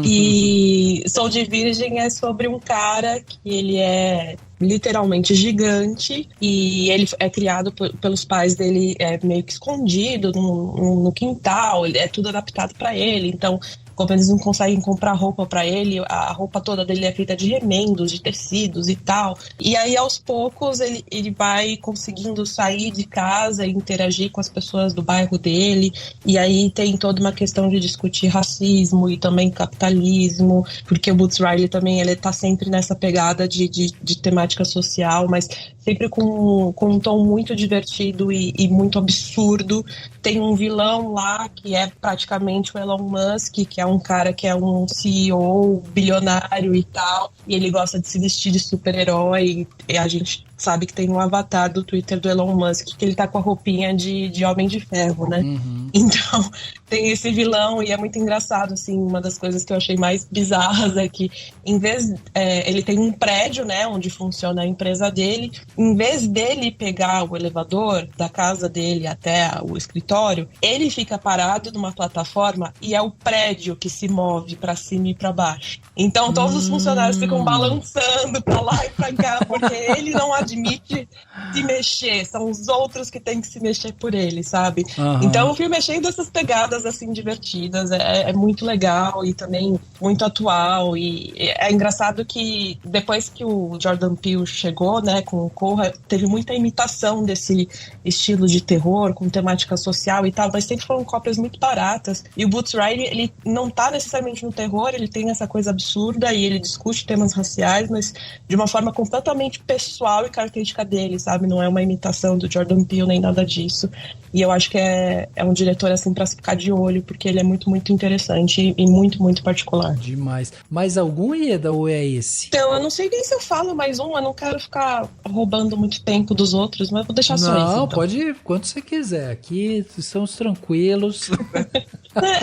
E Sou de Virgem é sobre um cara que ele é literalmente gigante, e ele é criado pelos pais dele meio que escondido no quintal, é tudo adaptado para ele, então como eles não conseguem comprar roupa pra ele, a roupa toda dele é feita de remendos, de tecidos e tal. E aí, aos poucos, ele vai conseguindo sair de casa e interagir com as pessoas do bairro dele. E aí tem toda uma questão de discutir racismo e também capitalismo, porque o Boots Riley também ele tá sempre nessa pegada de temática social, mas sempre com um tom muito divertido e muito absurdo. Tem um vilão lá que é praticamente o Elon Musk, que é um cara que é um CEO bilionário e tal, e ele gosta de se vestir de super-herói, e a gente sabe que tem um avatar do Twitter do Elon Musk, que ele tá com a roupinha de Homem de Ferro, né? Uhum. Então, tem esse vilão, e é muito engraçado, assim, uma das coisas que eu achei mais bizarras é que, em vez, ele tem um prédio, né, onde funciona a empresa dele, em vez dele pegar o elevador da casa dele até o escritório, ele fica parado numa plataforma e é o prédio que se move pra cima e pra baixo. Então, todos os funcionários ficam balançando pra lá e pra cá, porque ele não admite se mexer, são os outros que têm que se mexer por ele, sabe? Uhum. Então o filme é cheio dessas pegadas assim divertidas, é muito legal e também muito atual, e é engraçado que depois que o Jordan Peele chegou, né, com o Corra, teve muita imitação desse estilo de terror com temática social e tal, mas sempre foram cópias muito baratas, e o Boots Riley, ele não tá necessariamente no terror, ele tem essa coisa absurda e ele discute temas raciais, mas de uma forma completamente pessoal e característica dele, sabe? Não é uma imitação do Jordan Peele nem nada disso. E eu acho que é um diretor, assim, pra se ficar de olho, porque ele é muito, muito interessante e muito, muito particular. Demais. Mais algum, Ieda, ou é esse? Então, eu não sei nem se eu falo mais um, eu não quero ficar roubando muito tempo dos outros, mas vou deixar só esse, então. Não, pode ir quando você quiser. Aqui estamos tranquilos.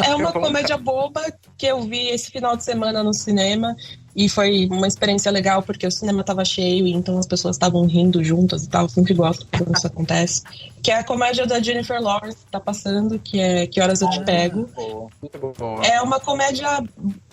É uma comédia boba que eu vi esse final de semana no cinema. E foi uma experiência legal, porque o cinema tava cheio, e então as pessoas estavam rindo juntas e tal. Eu sempre gosto quando isso acontece. Que é a comédia da Jennifer Lawrence que tá passando, que é Que Horas Eu Te Pego. Boa. É uma comédia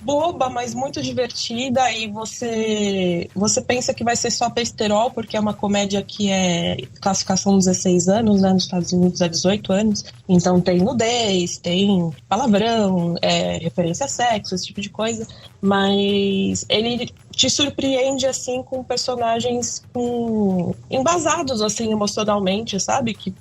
boba, mas muito divertida, e você pensa que vai ser só besterol, porque é uma comédia que é classificação 16 anos, né? Nos Estados Unidos é 18 anos. Então tem nudez, tem palavrão, referência a sexo, esse tipo de coisa. Mas ele te surpreende, assim, com personagens embasados, assim, emocionalmente, sabe? Que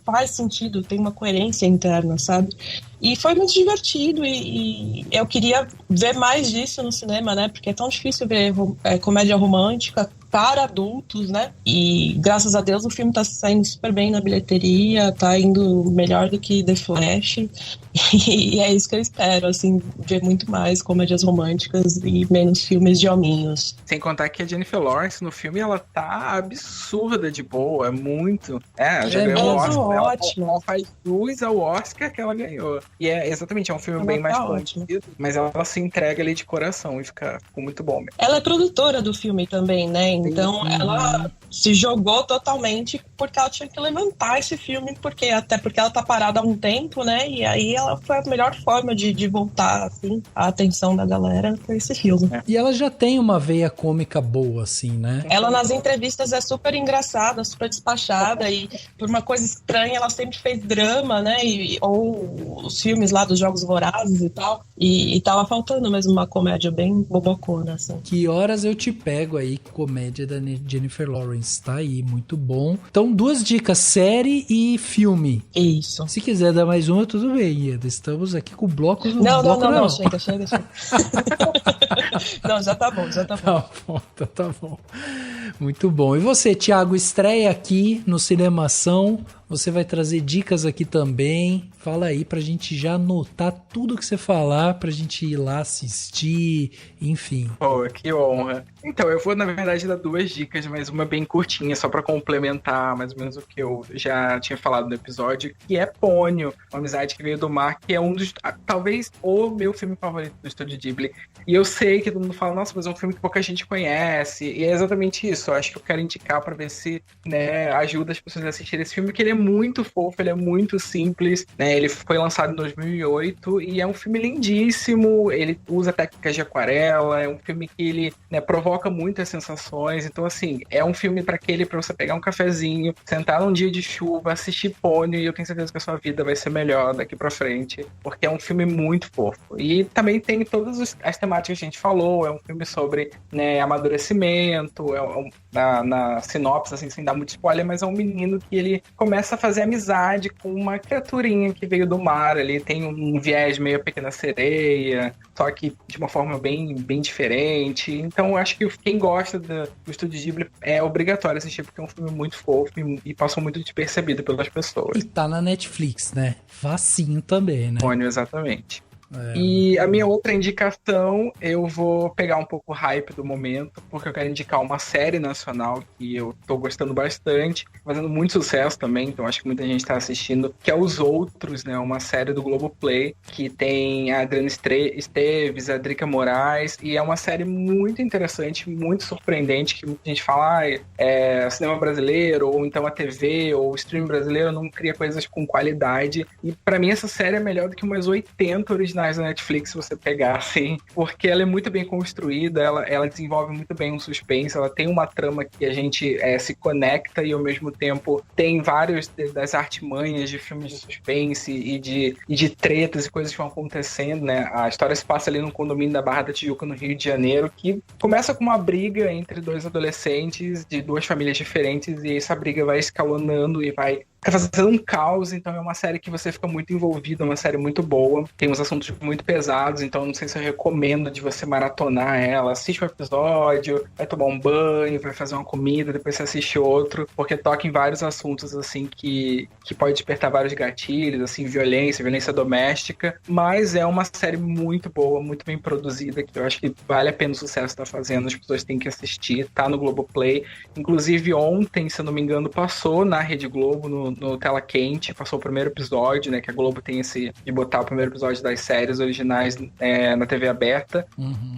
faz sentido, tem uma coerência interna, sabe? E foi muito divertido, e eu queria ver mais disso no cinema, né? Porque é tão difícil ver comédia romântica para adultos, né? E graças a Deus o filme tá saindo super bem na bilheteria, tá indo melhor do que The Flash. E é isso que eu espero, assim, ver muito mais comédias românticas e menos filmes de hominhos. Sem contar que a Jennifer Lawrence no filme, ela tá absurda de boa, é muito. Já ganhou o Oscar. Ela faz jus ao Oscar que ela ganhou. E exatamente, é um filme bem mais conhecido, mas ela se entrega ali de coração e ficou muito bom mesmo. Ela é produtora do filme também, né? Então ela se jogou totalmente porque ela tinha que levantar esse filme, até porque ela tá parada há um tempo, né? E aí ela foi a melhor forma de voltar, assim, a atenção da galera pra esse filme. E ela já tem uma veia cômica boa, assim, né? Ela nas entrevistas é super engraçada, super despachada, e por uma coisa estranha ela sempre fez drama, né? Ou os filmes lá dos Jogos Vorazes e tal. E tava faltando mesmo uma comédia bem bobocona, assim. Que Horas Eu Te Pego aí, comédia da Jennifer Lawrence, tá aí, muito bom. Então, 2 dicas, série e filme. Isso. Se quiser dar mais uma, tudo bem, Ieda. Estamos aqui com blocos no Não, chega. Não, já tá bom. Tá bom. Muito bom. E você, Thiago, estreia aqui no Cinemação. Você vai trazer dicas aqui também. Fala aí pra gente já anotar tudo que você falar, pra gente ir lá assistir, enfim. Pô, que honra. Então, eu vou, na verdade, dar 2 dicas, mas uma bem curtinha, só pra complementar mais ou menos o que eu já tinha falado no episódio, que é Ponyo, Uma Amizade que Veio do Mar, que é um dos, talvez, o meu filme favorito do Estúdio Ghibli. E eu sei que todo mundo fala, nossa, mas é um filme que pouca gente conhece, e é exatamente isso. Eu acho que eu quero indicar pra ver se, né, ajuda as pessoas a assistirem esse filme, que ele é muito fofo, ele é muito simples, né? Ele foi lançado em 2008 e é um filme lindíssimo, ele usa técnicas de aquarela, é um filme que ele, né, provoca muitas sensações. Então, assim, é um filme pra você pegar um cafezinho, sentar num dia de chuva, assistir Ponyo, e eu tenho certeza que a sua vida vai ser melhor daqui pra frente, porque é um filme muito fofo. E também tem todas as temáticas que a gente falou, é um filme sobre, né, amadurecimento, na sinopse, assim, sem dar muito spoiler, mas é um menino que ele começa a fazer amizade com uma criaturinha que veio do mar, ele tem um viés meio Pequena Sereia, só que de uma forma bem, bem diferente. Então eu acho que quem gosta do Estúdio Ghibli é obrigatório assistir, porque é um filme muito fofo e passou muito despercebido pelas pessoas. E tá na Netflix, né? Facinho também, né? Mônio, exatamente. E a minha outra indicação, eu vou pegar um pouco o hype do momento, porque eu quero indicar uma série nacional que eu tô gostando bastante, fazendo muito sucesso também, então acho que muita gente tá assistindo, que é Os Outros, né? Uma série do Globoplay, que tem a Adriana Esteves, a Drica Moraes, e é uma série muito interessante, muito surpreendente, que muita gente fala, é cinema brasileiro, ou então a TV, ou o streaming brasileiro não cria coisas com qualidade, e pra mim essa série é melhor do que umas 80 originais da Netflix, se você pegar, assim, porque ela é muito bem construída, ela desenvolve muito bem um suspense, ela tem uma trama que a gente se conecta e ao mesmo tempo tem vários das artimanhas de filmes de suspense e de tretas e coisas que vão acontecendo, né? A história se passa ali num condomínio da Barra da Tijuca, no Rio de Janeiro, que começa com uma briga entre dois adolescentes de duas famílias diferentes, e essa briga vai escalonando e vai fazendo um caos. Então é uma série que você fica muito envolvido, é uma série muito boa, tem uns assuntos muito pesados, então não sei se eu recomendo de você maratonar ela. Assiste um episódio, vai tomar um banho, vai fazer uma comida, depois você assiste outro, porque toca em vários assuntos assim que pode despertar vários gatilhos, assim, violência doméstica, mas é uma série muito boa, muito bem produzida, que eu acho que vale a pena o sucesso que tá fazendo, as pessoas têm que assistir, tá no Globoplay. Inclusive ontem, se eu não me engano, passou na Rede Globo, no Tela Quente, passou o primeiro episódio, né, que a Globo tem esse de botar o primeiro episódio das séries originais na TV aberta,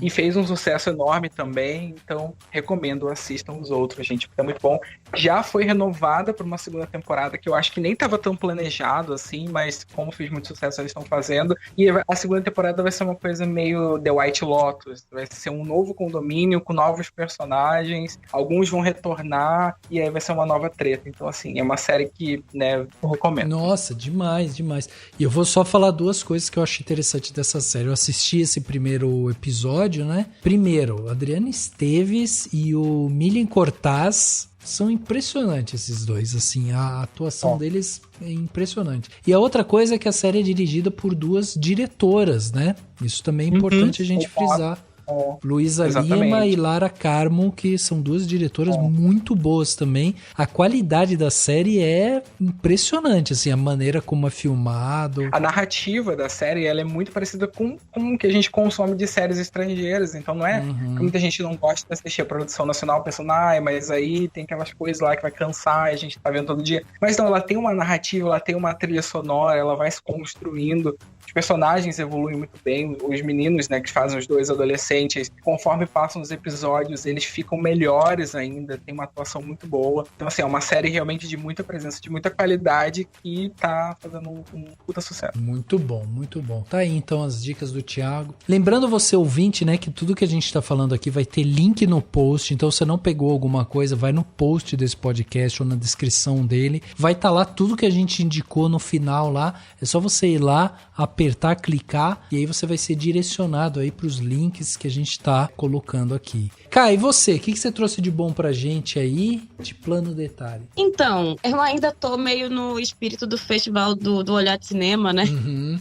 e fez um sucesso enorme também, então recomendo, assistam Os Outros, gente, porque é muito bom. Já foi renovada para uma segunda temporada, que eu acho que nem estava tão planejado assim, mas como fez muito sucesso, eles estão fazendo, e a segunda temporada vai ser uma coisa meio The White Lotus, vai ser um novo condomínio com novos personagens, alguns vão retornar, e aí vai ser uma nova treta. Então, assim, é uma série que, né, eu recomendo. Nossa, demais, demais. E eu vou só falar duas coisas que eu achei interessante dessa série. Eu assisti esse primeiro episódio, né? Primeiro, Adriana Esteves e o Milen Cortaz são impressionantes, esses dois, assim, a atuação deles é impressionante. E a outra coisa é que a série é dirigida por duas diretoras, né? Isso também é importante a gente frisar. Luísa Lima e Lara Carmo, que são duas diretoras muito boas também. A qualidade da série é impressionante, assim, a maneira como é filmado. A narrativa da série, ela é muito parecida com o que a gente consome de séries estrangeiras, então não é que muita gente não gosta de assistir a produção nacional pensando, mas aí tem aquelas coisas lá que vai cansar, a gente tá vendo todo dia. Mas não, ela tem uma narrativa, ela tem uma trilha sonora, ela vai se construindo. Os personagens evoluem muito bem, os meninos, né, que fazem os dois adolescentes, conforme passam os episódios, eles ficam melhores ainda, tem uma atuação muito boa. Então, assim, é uma série realmente de muita presença, de muita qualidade, que tá fazendo um puta sucesso. Muito bom, muito bom. Tá aí, então, as dicas do Thiago. Lembrando você, ouvinte, né, que tudo que a gente tá falando aqui vai ter link no post, então se você não pegou alguma coisa, vai no post desse podcast ou na descrição dele. Vai estar lá tudo que a gente indicou no final lá, é só você ir lá, apertar, clicar, e aí você vai ser direcionado aí pros links que a gente tá colocando aqui. Kai, e você? O que você trouxe de bom pra gente aí, de plano detalhe? Então, eu ainda tô meio no espírito do festival do Olhar de Cinema, né?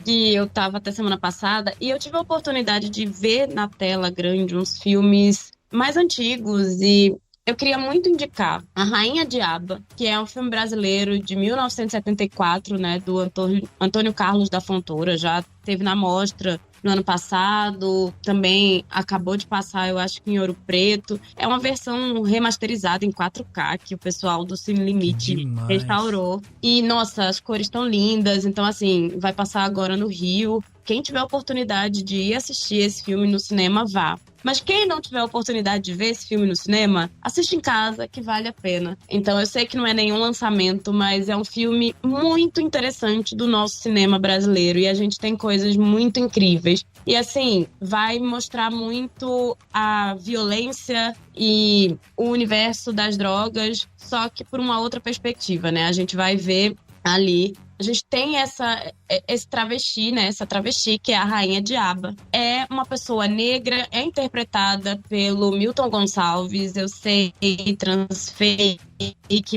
Que eu tava até semana passada, e eu tive a oportunidade de ver na tela grande uns filmes mais antigos, e eu queria muito indicar A Rainha Diaba, que é um filme brasileiro de 1974, né, do Antônio Carlos da Fontoura, já teve na mostra no ano passado, também acabou de passar, eu acho que em Ouro Preto. É uma versão remasterizada em 4K, que o pessoal do Cine Limite restaurou. E, nossa, as cores estão lindas, então, assim, vai passar agora no Rio. quem tiver a oportunidade de ir assistir esse filme no cinema, vá. Mas quem não tiver a oportunidade de ver esse filme no cinema, assiste em casa, que vale a pena. Então eu sei que não é nenhum lançamento, mas é um filme muito interessante do nosso cinema brasileiro. E a gente tem coisas muito incríveis. E assim, vai mostrar muito a violência e o universo das drogas, só que por uma outra perspectiva, né? A gente vai ver ali... A gente tem esse travesti, né? Essa travesti, que é a Rainha Diaba. É uma pessoa negra, é interpretada pelo Milton Gonçalves. Eu sei, transfake,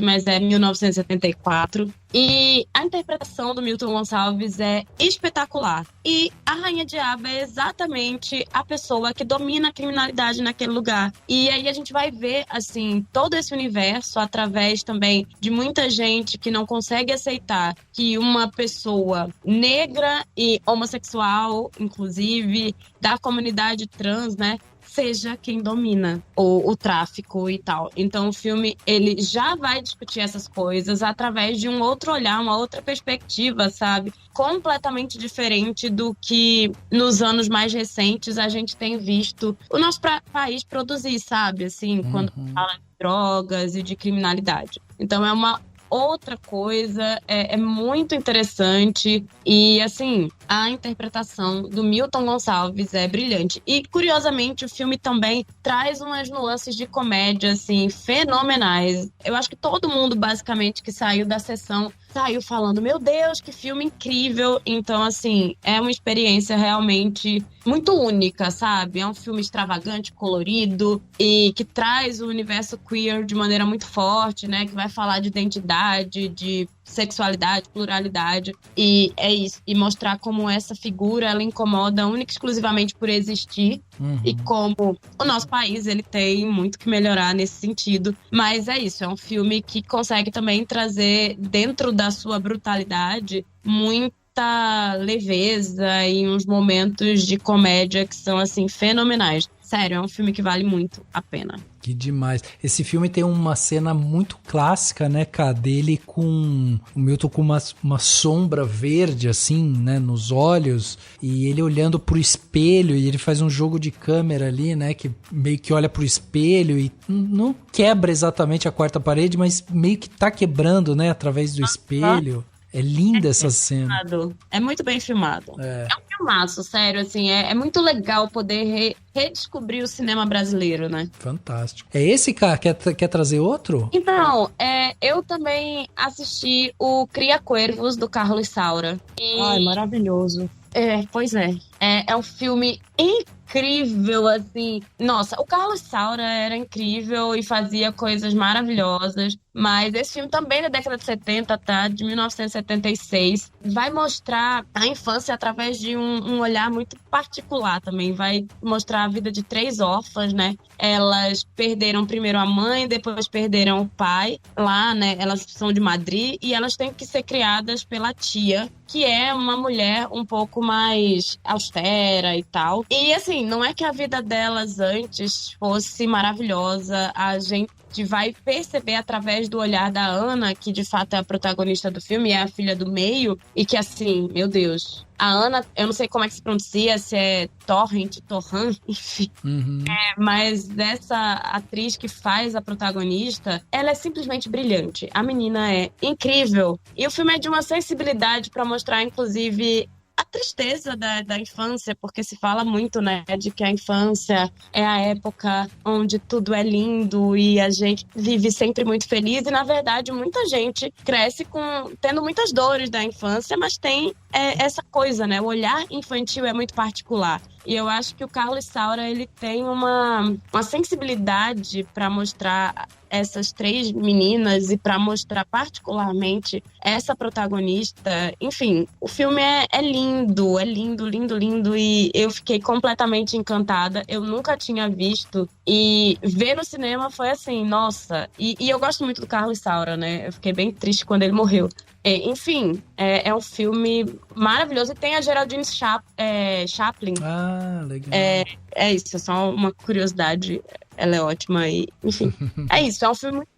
mas é 1974. E a interpretação do Milton Gonçalves é espetacular. E a Rainha Diaba é exatamente a pessoa que domina a criminalidade naquele lugar. E aí a gente vai ver, assim, todo esse universo através também de muita gente que não consegue aceitar que uma pessoa negra e homossexual, inclusive, da comunidade trans, né, seja quem domina o tráfico e tal. Então o filme, ele já vai discutir essas coisas através de um outro olhar, uma outra perspectiva, sabe? Completamente diferente do que nos anos mais recentes a gente tem visto o nosso país produzir, sabe? Assim, quando fala de drogas e de criminalidade. Então é uma outra coisa, é muito interessante e, assim, a interpretação do Milton Gonçalves é brilhante. E, curiosamente, o filme também traz umas nuances de comédia, assim, fenomenais. Eu acho que todo mundo, basicamente, que saiu da sessão, saiu falando, meu Deus, que filme incrível. Então, assim, é uma experiência realmente muito única, sabe? É um filme extravagante, colorido e que traz o universo queer de maneira muito forte, né? Que vai falar de identidade, de sexualidade, pluralidade, e é isso. E mostrar como essa figura, ela incomoda única e exclusivamente por existir, e como o nosso país, ele tem muito que melhorar nesse sentido. Mas é isso, é um filme que consegue também trazer, dentro da sua brutalidade, muita leveza e uns momentos de comédia que são, assim, fenomenais. Sério, é um filme que vale muito a pena. Que demais. Esse filme tem uma cena muito clássica, né, cara, dele com o Milton com uma sombra verde, assim, né, nos olhos, e ele olhando pro espelho, e ele faz um jogo de câmera ali, né, que meio que olha pro espelho e não quebra exatamente a quarta parede, mas meio que tá quebrando, né, através do espelho. É linda essa cena. É muito bem filmado. É um filmaço, sério, assim, é muito legal poder redescobrir o cinema brasileiro, né? Fantástico. É esse, cara? Quer trazer outro? Então, eu também assisti o Cria Cuervos, do Carlos Saura. Ai, maravilhoso. Pois é. É um filme incrível, assim. Nossa, o Carlos Saura era incrível e fazia coisas maravilhosas. Mas esse filme também é da década de 70, tá? De 1976. Vai mostrar a infância através de um olhar muito particular também. Vai mostrar a vida de 3 órfãs, né? Elas perderam primeiro a mãe, depois perderam o pai lá, né? Elas são de Madrid e elas têm que ser criadas pela tia, que é uma mulher um pouco mais austera e tal. E assim, não é que a vida delas antes fosse maravilhosa, a gente vai perceber através do olhar da Ana, que de fato é a protagonista do filme, é a filha do meio, e que assim, meu Deus, a Ana, eu não sei como é que se pronuncia, se é Torran, enfim. Mas essa atriz que faz a protagonista, ela é simplesmente brilhante. A menina é incrível. E o filme é de uma sensibilidade para mostrar, inclusive, a tristeza da infância, porque se fala muito, né, de que a infância é a época onde tudo é lindo e a gente vive sempre muito feliz, e na verdade muita gente cresce tendo muitas dores da infância, mas tem essa coisa, né, o olhar infantil é muito particular. E eu acho que o Carlos Saura, ele tem uma sensibilidade para mostrar essas 3 meninas e para mostrar particularmente essa protagonista. Enfim, o filme é lindo, lindo, e eu fiquei completamente encantada. Eu nunca tinha visto e ver no cinema foi assim, nossa. E eu gosto muito do Carlos Saura, né? Eu fiquei bem triste quando ele morreu. Enfim, é um filme maravilhoso. E tem a Geraldine Chaplin. Ah, legal. É isso, é só uma curiosidade. Ela é ótima e, enfim. É isso, é um filme muito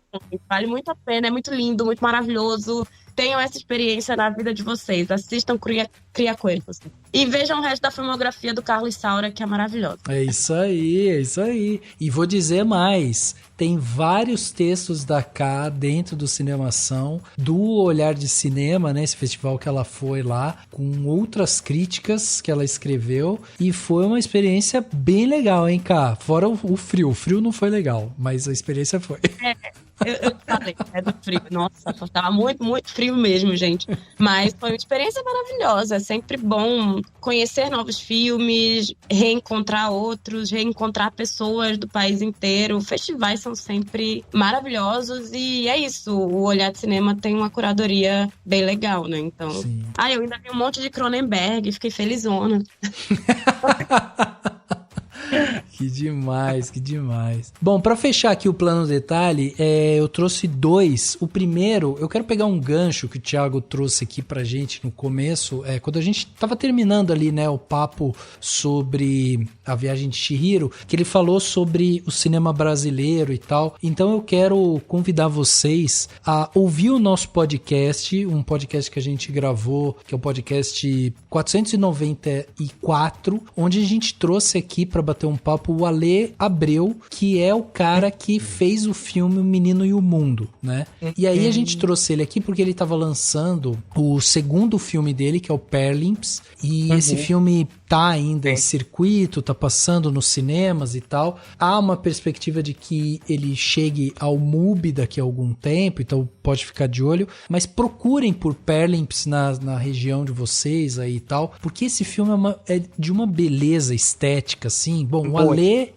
Vale muito a pena, é muito lindo, muito maravilhoso. Tenham essa experiência na vida de vocês. Assistam Cria Coelhos. E vejam o resto da filmografia do Carlos Saura, que é maravilhosa. É isso aí. E vou dizer mais, tem vários textos da Ká dentro do Cinemação, do Olhar de Cinema, né, esse festival que ela foi lá, com outras críticas que ela escreveu, e foi uma experiência bem legal, hein, Ká? Fora o frio não foi legal, mas a experiência foi. Eu falei, é do frio. Nossa, tava muito, muito frio mesmo, gente. Mas foi uma experiência maravilhosa. É sempre bom conhecer novos filmes, reencontrar outros, reencontrar pessoas do país inteiro. Festivais são sempre maravilhosos e é isso. O Olhar de Cinema tem uma curadoria bem legal, né? Então, eu ainda vi um monte de Cronenberg, fiquei felizona. Que demais. Bom, pra fechar aqui o plano detalhe, eu trouxe 2. O primeiro, eu quero pegar um gancho que o Thiago trouxe aqui pra gente no começo, quando a gente tava terminando ali, né, o papo sobre a viagem de Chihiro, que ele falou sobre o cinema brasileiro e tal. Então eu quero convidar vocês a ouvir o nosso podcast, um podcast que a gente gravou, que é o podcast 494, onde a gente trouxe aqui pra bater um papo o Ale Abreu, que é o cara que fez o filme O Menino e o Mundo, né? E aí a gente trouxe ele aqui porque ele tava lançando o segundo filme dele, que é o Perlimps, e esse filme tá ainda em circuito, tá passando nos cinemas e tal. Há uma perspectiva de que ele chegue ao MUBI daqui a algum tempo, então pode ficar de olho, mas procurem por Perlimps na região de vocês aí e tal, porque esse filme é de uma beleza estética, assim. Bom,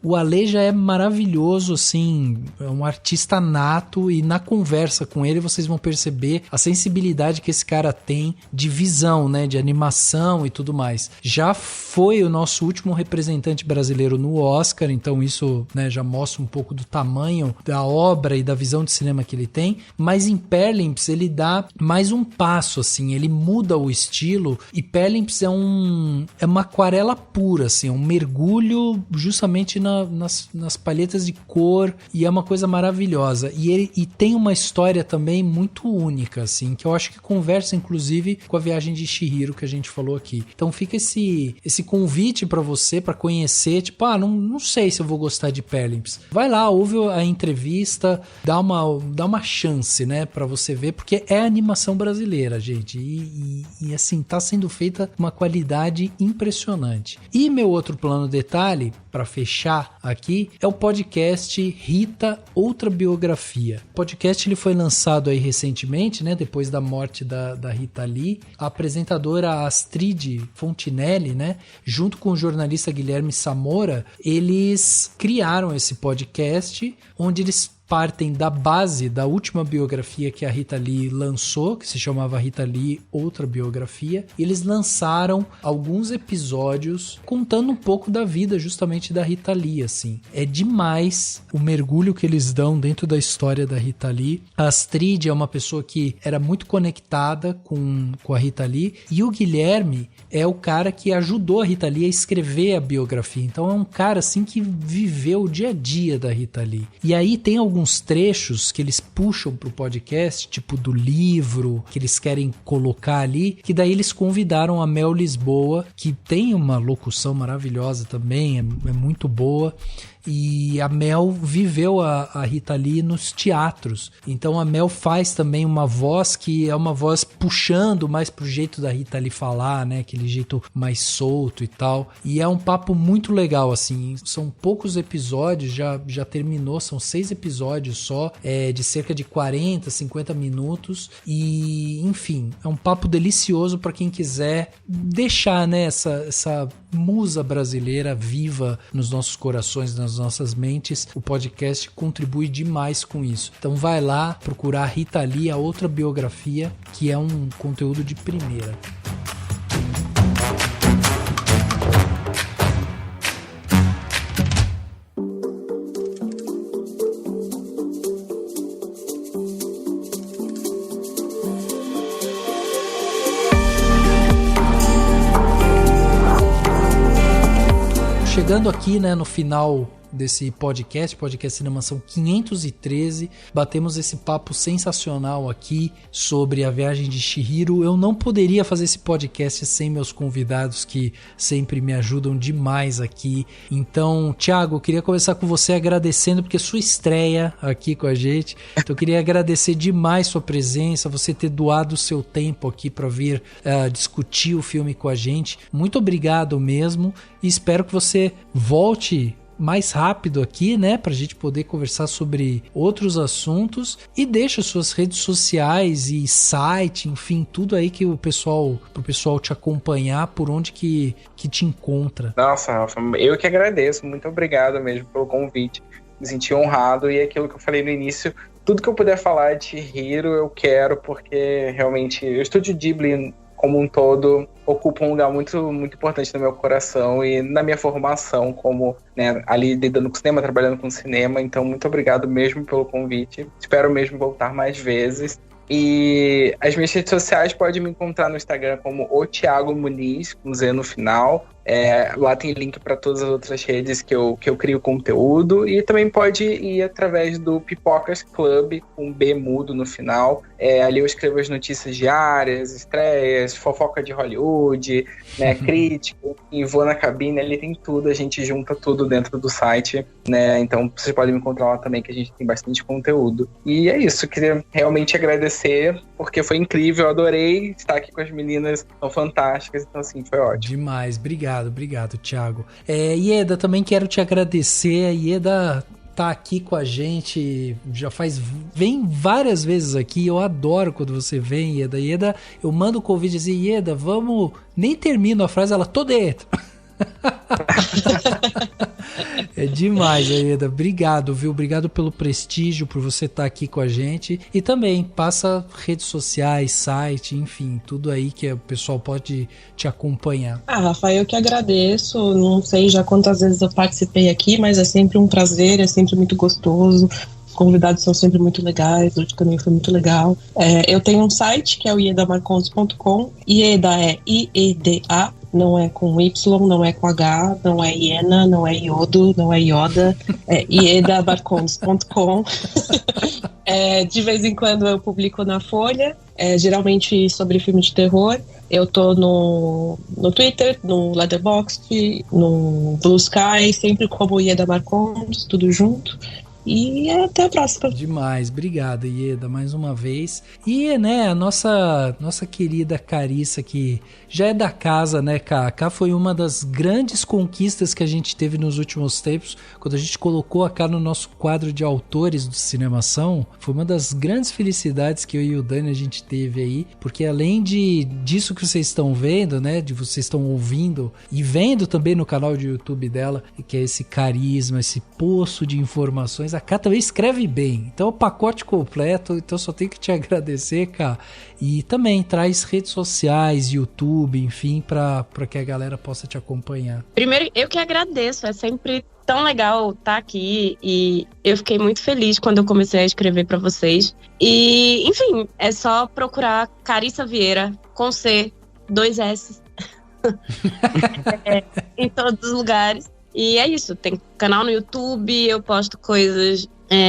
o Ale já é maravilhoso, assim, é um artista nato, e na conversa com ele vocês vão perceber a sensibilidade que esse cara tem de visão, né, de animação e tudo mais. Já foi o nosso último representante brasileiro no Oscar, então isso, né, já mostra um pouco do tamanho da obra e da visão de cinema que ele tem, mas em Perlimps ele dá mais um passo, assim, ele muda o estilo, e Perlimps é uma aquarela pura, assim, um mergulho justamente nas palhetas de cor, e é uma coisa maravilhosa, e tem uma história também muito única, assim, que eu acho que conversa inclusive com a viagem de Chihiro que a gente falou aqui. Então fica esse convite pra você, pra conhecer, tipo, não sei se eu vou gostar de Perlimps. Vai lá, ouve a entrevista, dá uma chance, né, pra você ver, porque é animação brasileira, gente, e assim, tá sendo feita uma qualidade impressionante. E meu outro plano detalhe, pra fechar aqui, é o podcast Rita, Outra Biografia. O podcast ele foi lançado aí recentemente, né, depois da morte da Rita Lee. A apresentadora Astrid Fontinelli, né, junto com o jornalista Guilherme Samora, eles criaram esse podcast onde eles partem da base da última biografia que a Rita Lee lançou, que se chamava Rita Lee, Outra Biografia. Eles lançaram alguns episódios contando um pouco da vida justamente da Rita Lee, assim. É demais o mergulho que eles dão dentro da história da Rita Lee. A Astrid é uma pessoa que era muito conectada com a Rita Lee, e o Guilherme é o cara que ajudou a Rita Lee a escrever a biografia. Então é um cara assim que viveu o dia a dia da Rita Lee. E aí tem alguns trechos que eles puxam pro podcast, tipo do livro, que eles querem colocar ali, que daí eles convidaram a Mel Lisboa, que tem uma locução maravilhosa também, é muito boa. E a Mel viveu a Rita Lee nos teatros, então a Mel faz também uma voz que é uma voz puxando mais pro jeito da Rita Lee falar, né, aquele jeito mais solto e tal, e é um papo muito legal, assim. São poucos episódios, já terminou, são 6 episódios só, de cerca de 40, 50 minutos, e enfim, é um papo delicioso para quem quiser deixar, né, essa musa brasileira viva nos nossos corações, nas nossas mentes. O podcast contribui demais com isso. Então vai lá procurar Rita Lee, a Outra Biografia, que é um conteúdo de primeira. Chegando aqui, né, no final desse podcast Cinemação 513. Batemos esse papo sensacional aqui sobre a viagem de Chihiro. Eu não poderia fazer esse podcast sem meus convidados que sempre me ajudam demais aqui. Então, Thiago, eu queria começar com você agradecendo, porque sua estreia aqui com a gente. Então, eu queria agradecer demais sua presença, você ter doado o seu tempo aqui para vir discutir o filme com a gente. Muito obrigado mesmo e espero que você volte mais rápido aqui, né, pra gente poder conversar sobre outros assuntos, e deixa suas redes sociais e site, enfim, tudo aí que pro pessoal te acompanhar, por onde que te encontra. Nossa, Rafa, eu que agradeço, muito obrigado mesmo pelo convite, me senti honrado, e aquilo que eu falei no início, tudo que eu puder falar de Chihiro eu quero, porque realmente o Estúdio Ghibli como um todo ocupa um lugar muito, muito importante no meu coração e na minha formação como, né, ali lidando com cinema, trabalhando com cinema. Então, muito obrigado mesmo pelo convite. Espero mesmo voltar mais vezes. E as minhas redes sociais podem me encontrar no Instagram como o Thiago Muniz, com Z no final. Lá tem link para todas as outras redes que eu crio conteúdo, e também pode ir através do Pipocas Club, com B mudo no final. Ali eu escrevo as notícias diárias, estreias, fofoca de Hollywood, né, crítico, e vou na cabine, ali tem tudo, a gente junta tudo dentro do site, né, então vocês podem me encontrar lá também, que a gente tem bastante conteúdo. E é isso, queria realmente agradecer, porque foi incrível, eu adorei estar aqui com as meninas, são fantásticas, então assim, foi ótimo. Demais, obrigado, Thiago. Ieda, também quero te agradecer. A Ieda tá aqui com a gente, vem várias vezes aqui, eu adoro quando você vem, Ieda. Ieda, eu mando o convite e dizer, Ieda, vamos, nem termino a frase, ela, tô dentro. É demais, Ieda. Obrigado, viu? Obrigado pelo prestígio, por você estar aqui com a gente. E também passa redes sociais, site, enfim, tudo aí que o pessoal pode te acompanhar. Rafa, eu que agradeço. Não sei já quantas vezes eu participei aqui, mas é sempre um prazer, é sempre muito gostoso. Os convidados são sempre muito legais, hoje também foi muito legal. Eu tenho um site que é o iedamarcondes.com. Ieda é I-E-D-A, não é com Y, não é com H, não é hiena, não é iodo, não é ioda, é iedamarcondes.com. De vez em quando eu publico na Folha, geralmente sobre filme de terror. Eu tô no Twitter, no Letterboxd, no Blue Sky, sempre como Ieda Marcondes, tudo junto. E até a próxima. Demais, obrigado, Ieda, mais uma vez. E, né, a nossa querida Carissa, que já é da casa, né, Cá? Foi uma das grandes conquistas que a gente teve nos últimos tempos, quando a gente colocou a Cá no nosso quadro de autores do Cinemação. Foi uma das grandes felicidades que eu e o Dani a gente teve aí, porque além disso que vocês estão vendo, né, de vocês estão ouvindo e vendo também no canal de YouTube dela, que é esse carisma, esse poço de informações, a Cá também escreve bem, então é o pacote completo, então só tenho que te agradecer, Cá. E também traz redes sociais, YouTube, enfim, para que a galera possa te acompanhar. Primeiro, eu que agradeço, é sempre tão legal estar aqui, e eu fiquei muito feliz quando eu comecei a escrever para vocês. E, enfim, é só procurar Carissa Vieira, com C, 2 S, em todos os lugares. E é isso, tem canal no YouTube, eu posto coisas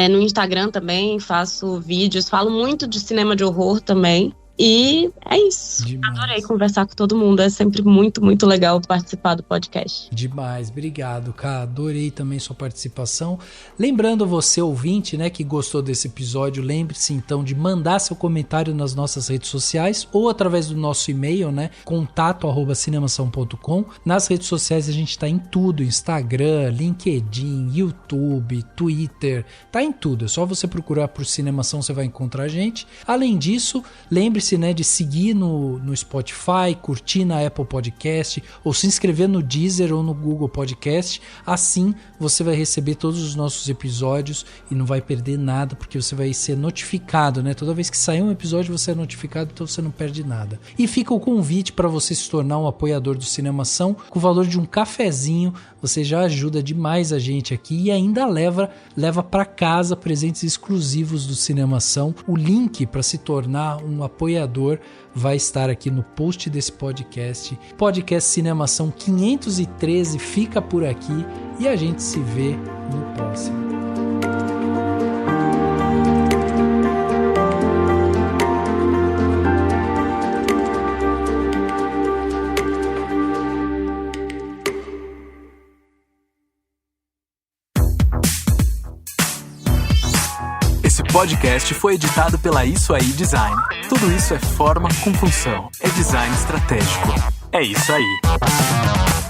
no Instagram também, faço vídeos, falo muito de cinema de horror também. E é isso. Demais. Adorei conversar com todo mundo. É sempre muito, muito legal participar do podcast. Demais, obrigado, Cá. Adorei também sua participação. Lembrando você, ouvinte, né, que gostou desse episódio, lembre-se então de mandar seu comentário nas nossas redes sociais ou através do nosso e-mail, né, contato@cinemação.com. Nas redes sociais a gente tá em tudo: Instagram, LinkedIn, YouTube, Twitter, tá em tudo. É só você procurar por Cinemação, você vai encontrar a gente. Além disso, lembre-se, né, de seguir no Spotify, curtir na Apple Podcast ou se inscrever no Deezer ou no Google Podcast. Assim você vai receber todos os nossos episódios e não vai perder nada, porque você vai ser notificado, né? Toda vez que sair um episódio você é notificado, então você não perde nada. E fica o convite para você se tornar um apoiador do Cinemação. Com o valor de um cafezinho você já ajuda demais a gente aqui e ainda leva para casa presentes exclusivos do Cinemação. O link para se tornar um apoiador vai estar aqui no post desse podcast. Podcast Cinemação 513 fica por aqui e a gente se vê no próximo. Esse podcast foi editado pela Isso Aí Design. Tudo isso é forma com função. É design estratégico. É isso aí.